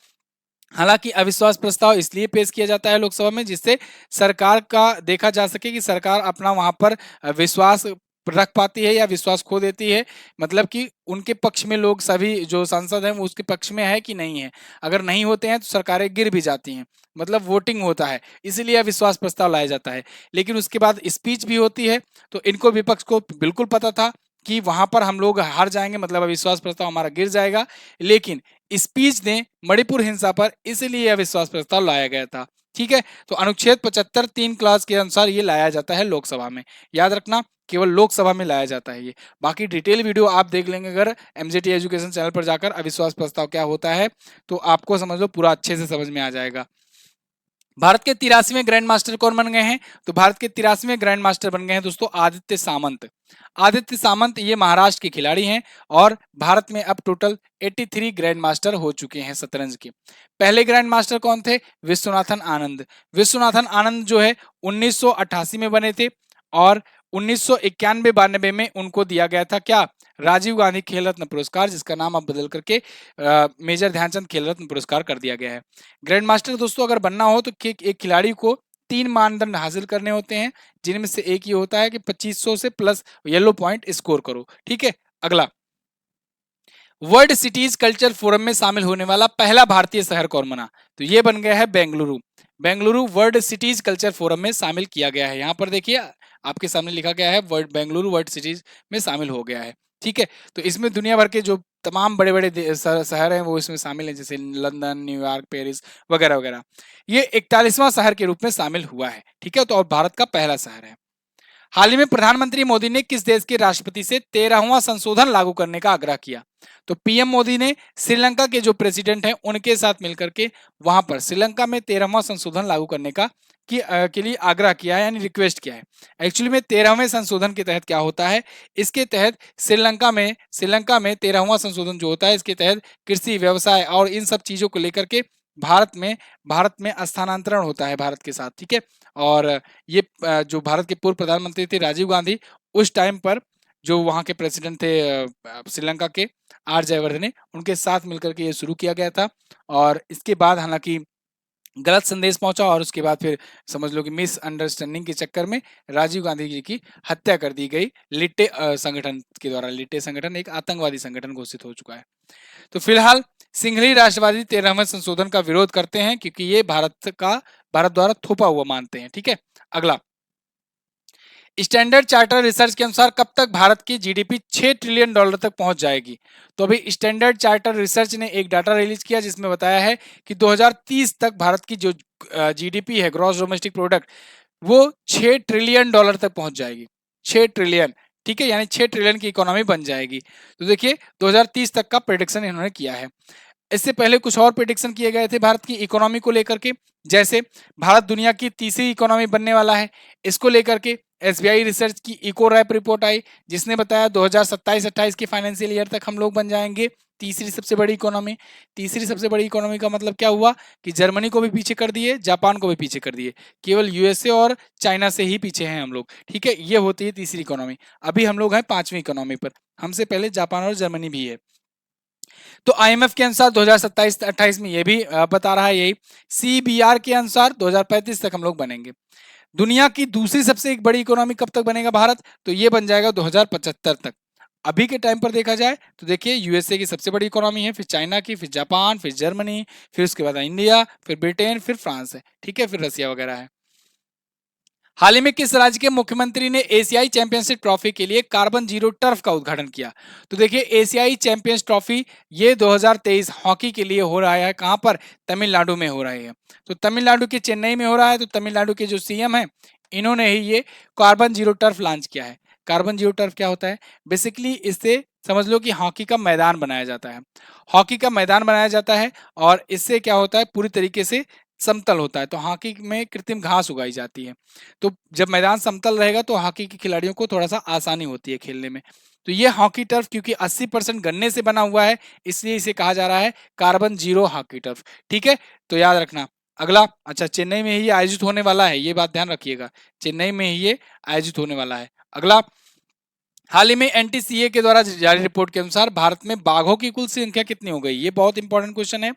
हालांकि अविश्वास प्रस्ताव इसलिए पेश किया जाता है लोकसभा में जिससे सरकार का देखा जा सके कि सरकार अपना वहां पर विश्वास रख पाती है या विश्वास खो देती है, मतलब कि उनके पक्ष में लोग सभी जो सांसद हैं वो उसके पक्ष में है कि नहीं है। अगर नहीं होते हैं तो सरकारें गिर भी जाती हैं, मतलब वोटिंग होता है, इसीलिए अविश्वास प्रस्ताव लाया जाता है। लेकिन उसके बाद स्पीच भी होती है, तो इनको विपक्ष को बिल्कुल पता था कि वहां पर हम लोग हार जाएंगे, मतलब अविश्वास प्रस्ताव हमारा गिर जाएगा। लेकिन स्पीच ने मणिपुर हिंसा पर इसलिए अविश्वास प्रस्ताव लाया गया था। ठीक है, तो अनुच्छेद 75 3 क्लास के अनुसार ये लाया जाता है लोकसभा में। याद रखना, केवल लोकसभा में लाया जाता है ये। बाकी डिटेल वीडियो आप देख लेंगे अगर एमजेटी एजुकेशन चैनल पर जाकर, अविश्वास प्रस्ताव क्या होता है, तो आपको समझ लो पूरा अच्छे से समझ में आ जाएगा। भारत के 83वें ग्रैंड मास्टर कौन बन गए हैं? तो भारत के 83वें ग्रैंड मास्टर बन गए हैं दोस्तों आदित्य सामंत। आदित्य सामंत ये महाराष्ट्र के खिलाड़ी हैं और भारत में अब टोटल 83 ग्रैंड मास्टर हो चुके हैं शतरंज के। पहले ग्रैंड मास्टर कौन थे? विश्वनाथन आनंद। विश्वनाथन आनंद जो है 1988 में बने थे और 1991-92 में उनको दिया गया था क्या? राजीव गांधी खेल रत्न पुरस्कार, जिसका नाम अब बदल करके मेजर ध्यानचंद खेल रत्न पुरस्कार कर दिया गया है। ग्रैंड मास्टर दोस्तों अगर बनना हो तो एक खिलाड़ी को 3 मानदंड हासिल करने होते हैं, जिनमें से एक ये होता है कि 2500 से प्लस येलो पॉइंट स्कोर करो। ठीक है, अगला, वर्ल्ड सिटीज कल्चर फोरम में शामिल होने वाला पहला भारतीय शहर कौन बना? तो ये बन गया है Bengaluru. Bengaluru world cities culture forum में शामिल किया गया है। यहाँ पर देखिए आपके सामने लिखा गया है वर्ल्ड, बेंगलुरु वर्ल्ड सिटीज में शामिल हो गया है। ठीक है, तो इसमें दुनिया भर के जो तमाम बड़े बड़े शहर हैं वो इसमें शामिल हैं, जैसे लंदन, न्यूयॉर्क, पेरिस वगैरह वगैरह। ये 41वां शहर के रूप में शामिल हुआ है। ठीक है, तो और भारत का पहला शहर है। हाल ही में प्रधानमंत्री मोदी ने किस देश के राष्ट्रपति से 13वां संशोधन लागू करने का आग्रह किया? तो पीएम मोदी ने श्रीलंका के जो प्रेसिडेंट हैं उनके साथ मिलकर के वहां पर श्रीलंका में 13वां संशोधन लागू करने का के लिए आग्रह किया है, यानी रिक्वेस्ट किया है। एक्चुअली में 13वें संशोधन के तहत क्या होता है, इसके तहत श्रीलंका में 13वां संशोधन जो होता है, इसके तहत कृषि, व्यवसाय और इन सब चीजों को लेकर के भारत में स्थानांतरण होता है भारत के साथ। ठीक है, और ये जो भारत के पूर्व प्रधानमंत्री थे राजीव गांधी, उस टाइम पर जो वहाँ के प्रेसिडेंट थे श्रीलंका के, आर जयवर्धने, उनके साथ मिलकर के ये शुरू किया गया था। और इसके बाद हालांकि गलत संदेश पहुंचा और उसके बाद फिर समझ लो कि मिस अंडरस्टैंडिंग के चक्कर में राजीव गांधी जी की हत्या कर दी गई लिट्टे संगठन के द्वारा। लिट्टे संगठन एक आतंकवादी संगठन घोषित हो चुका है। तो फिलहाल सिंघली राष्ट्रवादी 13वें संशोधन का विरोध करते हैं क्योंकि ये भारत द्वारा थोपा हुआ मानते हैं। ठीक है, अगला, स्टैंडर्ड चार्टर रिसर्च के अनुसार कब तक भारत की जीडीपी 6 ट्रिलियन डॉलर तक पहुंच जाएगी? तो अभी स्टैंडर्ड चार्टर रिसर्च ने एक डाटा रिलीज किया जिसमें बताया है कि 2030 तक भारत की जो जीडीपी है, ग्रॉस डोमेस्टिक प्रोडक्ट, वो 6 ट्रिलियन डॉलर तक पहुंच जाएगी। 6 ट्रिलियन, ठीक है, यानी 6 ट्रिलियन की इकोनॉमी बन जाएगी। तो देखिए 2030 तक का प्रेडिक्शन इन्होंने किया है। इससे पहले कुछ और प्रेडिक्शन किए गए थे भारत की इकोनॉमी को लेकर के, जैसे भारत दुनिया की तीसरी इकोनॉमी बनने वाला है। इसको लेकर के एसबीआई रिसर्च की इको रैप रिपोर्ट आई जिसने बताया 2027-28 के फाइनेंशियल ईयर तक हम लोग बन जाएंगे तीसरी सबसे बड़ी इकोनॉमी। तीसरी सबसे बड़ी इकोनॉमी का मतलब क्या हुआ कि जर्मनी को भी पीछे कर दिए, जापान को भी पीछे कर दिए, केवल यूएसए और चाइना से ही पीछे हैं हम लोग। ठीक है, ये होती है तीसरी इकोनॉमी। अभी हम लोग हैं 5वीं इकोनॉमी पर, हमसे पहले जापान और जर्मनी भी है। तो आईएमएफ के अनुसार 2027-28 में ये भी बता रहा है यही। सीबीआर के अनुसार 2035 तक हम लोग बनेंगे। दुनिया की दूसरी सबसे एक बड़ी इकोनॉमी कब तक बनेगा भारत? तो ये बन जाएगा 2075 तक। अभी के टाइम पर देखा जाए तो देखिए यूएसए की सबसे बड़ी इकोनॉमी है, फिर चाइना की, फिर जापान, फिर जर्मनी, फिर उसके बाद इंडिया, फिर ब्रिटेन, फिर फ्रांस है। ठीक है, फिर रसिया वगैरह है। हाल ही में किस राज्य के मुख्यमंत्री ने एशियाई चैंपियनशिप ट्रॉफी के लिए कार्बन जीरो टर्फ का उद्घाटन किया? तो देखिए एशियाई चैंपियंस ट्रॉफी ये 2023 हॉकी के लिए हो रहा है। कहां पर? तमिलनाडु में हो रहा है। तो तमिलनाडु के चेन्नई में हो रहा है। तो तमिलनाडु के जो सीएम है इन्होंने ही ये कार्बन जीरो टर्फ लॉन्च किया है। कार्बन जीरो टर्फ क्या होता है? बेसिकली इससे समझ लो कि हॉकी का मैदान बनाया जाता है। हॉकी का मैदान बनाया जाता है और इससे क्या होता है, पूरी तरीके से समतल होता है। तो हॉकी में कृत्रिम घास उगाई जाती है। तो जब मैदान समतल रहेगा तो हॉकी के खिलाड़ियों को थोड़ा सा आसानी होती है खेलने में। तो ये हॉकी टर्फ क्योंकि 80% गन्ने से बना हुआ है इसलिए इसे कहा जा रहा है कार्बन जीरो हॉकी टर्फ। ठीक है, तो याद रखना। अगला, अच्छा, चेन्नई में ही आयोजित होने वाला है, ये बात ध्यान रखिएगा, चेन्नई में ही ये आयोजित होने वाला है। अगला, हाल ही में एनटीसीए के द्वारा जारी रिपोर्ट के अनुसार भारत में बाघों की कुल संख्या कितनी हो गई, ये बहुत इंपॉर्टेंट क्वेश्चन है।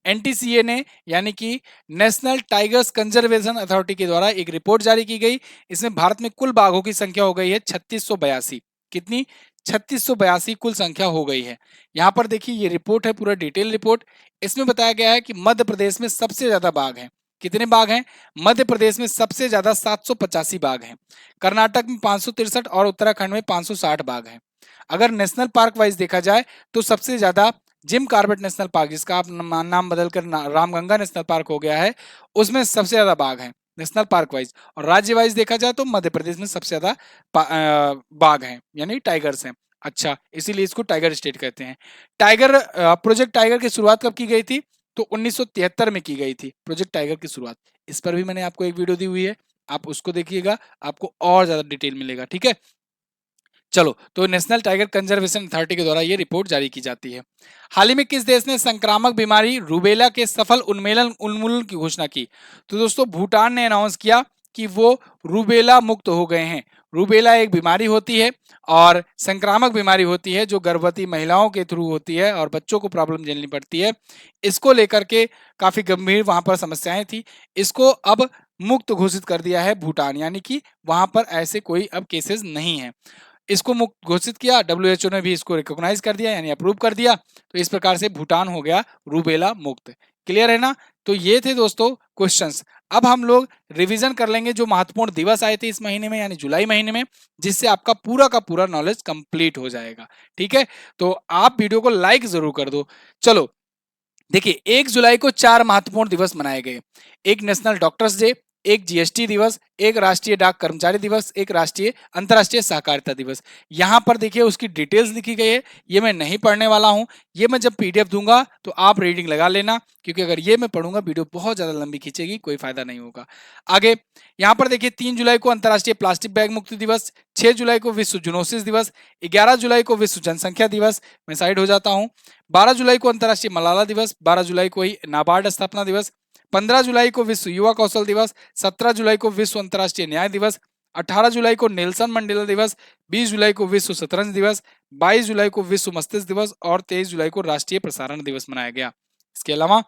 एनटीसीए ने यानी कि नेशनल टाइगर्स कंजर्वेशन अथॉरिटी के द्वारा एक रिपोर्ट जारी की गई। इसमें भारत में कुल बाघों की संख्या हो गई है 3682। कितनी? 3682 कुल संख्या हो गई है। यहाँ पर देखिए ये रिपोर्ट है, पूरा डिटेल रिपोर्ट। इसमें बताया गया है कि मध्य प्रदेश में सबसे ज्यादा बाघ हैं। कितने बाघ हैं? मध्य प्रदेश में सबसे ज्यादा 785 बाघ हैं। कर्नाटक में 563 और उत्तराखंड में 560 बाघ हैं। अगर नेशनल पार्क वाइज देखा जाए तो सबसे ज्यादा जिम कॉर्बेट नेशनल पार्क, जिसका आप नाम बदलकर रामगंगा नेशनल पार्क हो गया है, उसमें सबसे ज्यादा बाघ हैं नेशनल पार्क वाइज। और राज्य वाइज देखा जाए तो मध्य प्रदेश में सबसे ज्यादा बाघ हैं, यानी टाइगर्स हैं। अच्छा, इसीलिए इसको टाइगर स्टेट कहते हैं। टाइगर प्रोजेक्ट टाइगर की शुरुआत कब की गई थी? तो 1973 में की गई थी प्रोजेक्ट टाइगर की शुरुआत। इस पर भी मैंने आपको एक वीडियो दी हुई है, आप उसको देखिएगा, आपको और ज्यादा डिटेल मिलेगा। ठीक है, चलो, तो नेशनल टाइगर कंजर्वेशन अथॉरिटी के द्वारा ये रिपोर्ट जारी की जाती है। हाल ही में किस देश ने संक्रामक बीमारी रूबेला के सफल उन्मूलन की घोषणा की? तो दोस्तों भूटान ने अनाउंस किया कि वो रूबेला मुक्त हो गए हैं। रूबेला एक बीमारी होती है और संक्रामक बीमारी होती है जो गर्भवती महिलाओं के थ्रू होती है और बच्चों को प्रॉब्लम झेलनी पड़ती है। इसको लेकर के काफी गंभीर वहां पर समस्याएं थी। इसको अब मुक्त घोषित कर दिया है भूटान, यानी कि वहां पर ऐसे कोई अब केसेस नहीं है। इसको मुक्त घोषित किया, डब्ल्यूएचओ ने भी इसको रिकॉग्नाइज कर दिया, यानी अप्रूव कर दिया। तो इस प्रकार से भूटान हो गया रूबेला मुक्त। क्लियर है ना? तो ये थे दोस्तों क्वेश्चंस। अब हम लोग रिवीजन कर लेंगे जो महत्वपूर्ण दिवस आए थे इस महीने में, यानी जुलाई महीने में, जिससे आपका पूरा का पूरा नॉलेज कंप्लीट हो जाएगा। ठीक है, तो आप वीडियो को लाइक जरूर कर दो। चलो देखिए, 1 जुलाई को 4 महत्वपूर्ण दिवस मनाए गए। एक नेशनल डॉक्टर्स डे, एक जीएसटी दिवस, एक राष्ट्रीय डाक कर्मचारी दिवस, एक राष्ट्रीय अंतर्राष्ट्रीय सहकारिता दिवस। यहाँ पर देखिए उसकी डिटेल्स लिखी गई है, ये मैं नहीं पढ़ने वाला हूँ। ये मैं जब पीडीएफ दूंगा तो आप रीडिंग लगा लेना, क्योंकि अगर ये मैं पढ़ूंगा वीडियो बहुत ज्यादा लंबी खींचेगी, कोई फायदा नहीं होगा। आगे यहाँ पर देखिए 3 जुलाई को अंतर्राष्ट्रीय प्लास्टिक बैग मुक्ति दिवस, 6 जुलाई को विश्व जूनोसिस दिवस, 11 जुलाई को विश्व जनसंख्या दिवस, मैं साइड हो जाता हूँ। 12 जुलाई को अंतर्राष्ट्रीय मलाला दिवस, 12 जुलाई को ही नाबार्ड स्थापना दिवस, 15 जुलाई को विश्व युवा कौशल दिवस, 17 जुलाई को विश्व अंतर्राष्ट्रीय न्याय दिवस, 18 जुलाई को नेल्सन मंडेला दिवस, 20 जुलाई को विश्व शतरंज दिवस, 22 जुलाई को विश्व मस्तिष्क दिवस और 23 जुलाई को राष्ट्रीय प्रसारण दिवस मनाया गया। इसके अलावा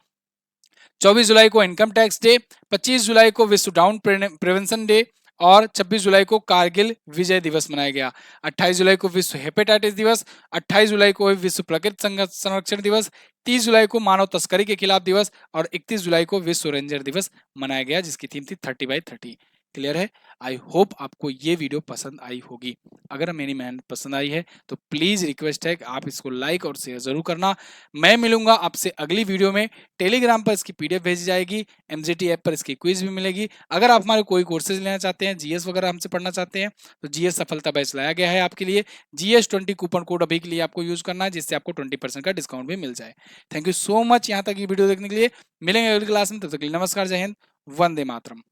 24 जुलाई को इनकम टैक्स डे, 25 जुलाई को विश्व डाउन प्रिवेंशन डे और 26 जुलाई को कारगिल विजय दिवस मनाया गया। 28 जुलाई को विश्व हेपेटाइटिस दिवस, 28 जुलाई को विश्व प्रकृति संरक्षण दिवस, 30 जुलाई को मानव तस्करी के खिलाफ दिवस और 31 जुलाई को विश्व रेंजर दिवस मनाया गया, जिसकी थीम थी 30/30। क्लियर है? आई होप आपको ये वीडियो पसंद आई होगी। अगर मेरी मेहनत पसंद आई है तो प्लीज रिक्वेस्ट है कि आप इसको लाइक और शेयर जरूर करना। मैं मिलूंगा आपसे अगली वीडियो में। टेलीग्राम पर इसकी पीडीएफ भेजी जाएगी, एमजीटी ऐप पर इसकी क्विज भी मिलेगी। अगर आप हमारे कोई कोर्सेज लेना चाहते हैं, जीएस वगैरह हमसे पढ़ना चाहते हैं, तो जीएस सफलता बैच लाया गया है आपके लिए। GS20 कूपन कोड अभी के लिए आपको यूज करना है, जिससे आपको 20% का डिस्काउंट भी मिल जाए। थैंक यू सो मच यहाँ तक ये वीडियो देखने के लिए। मिलेंगे अगली क्लास में, तब तक के लिए नमस्कार, जय हिंद, वंदे मातरम।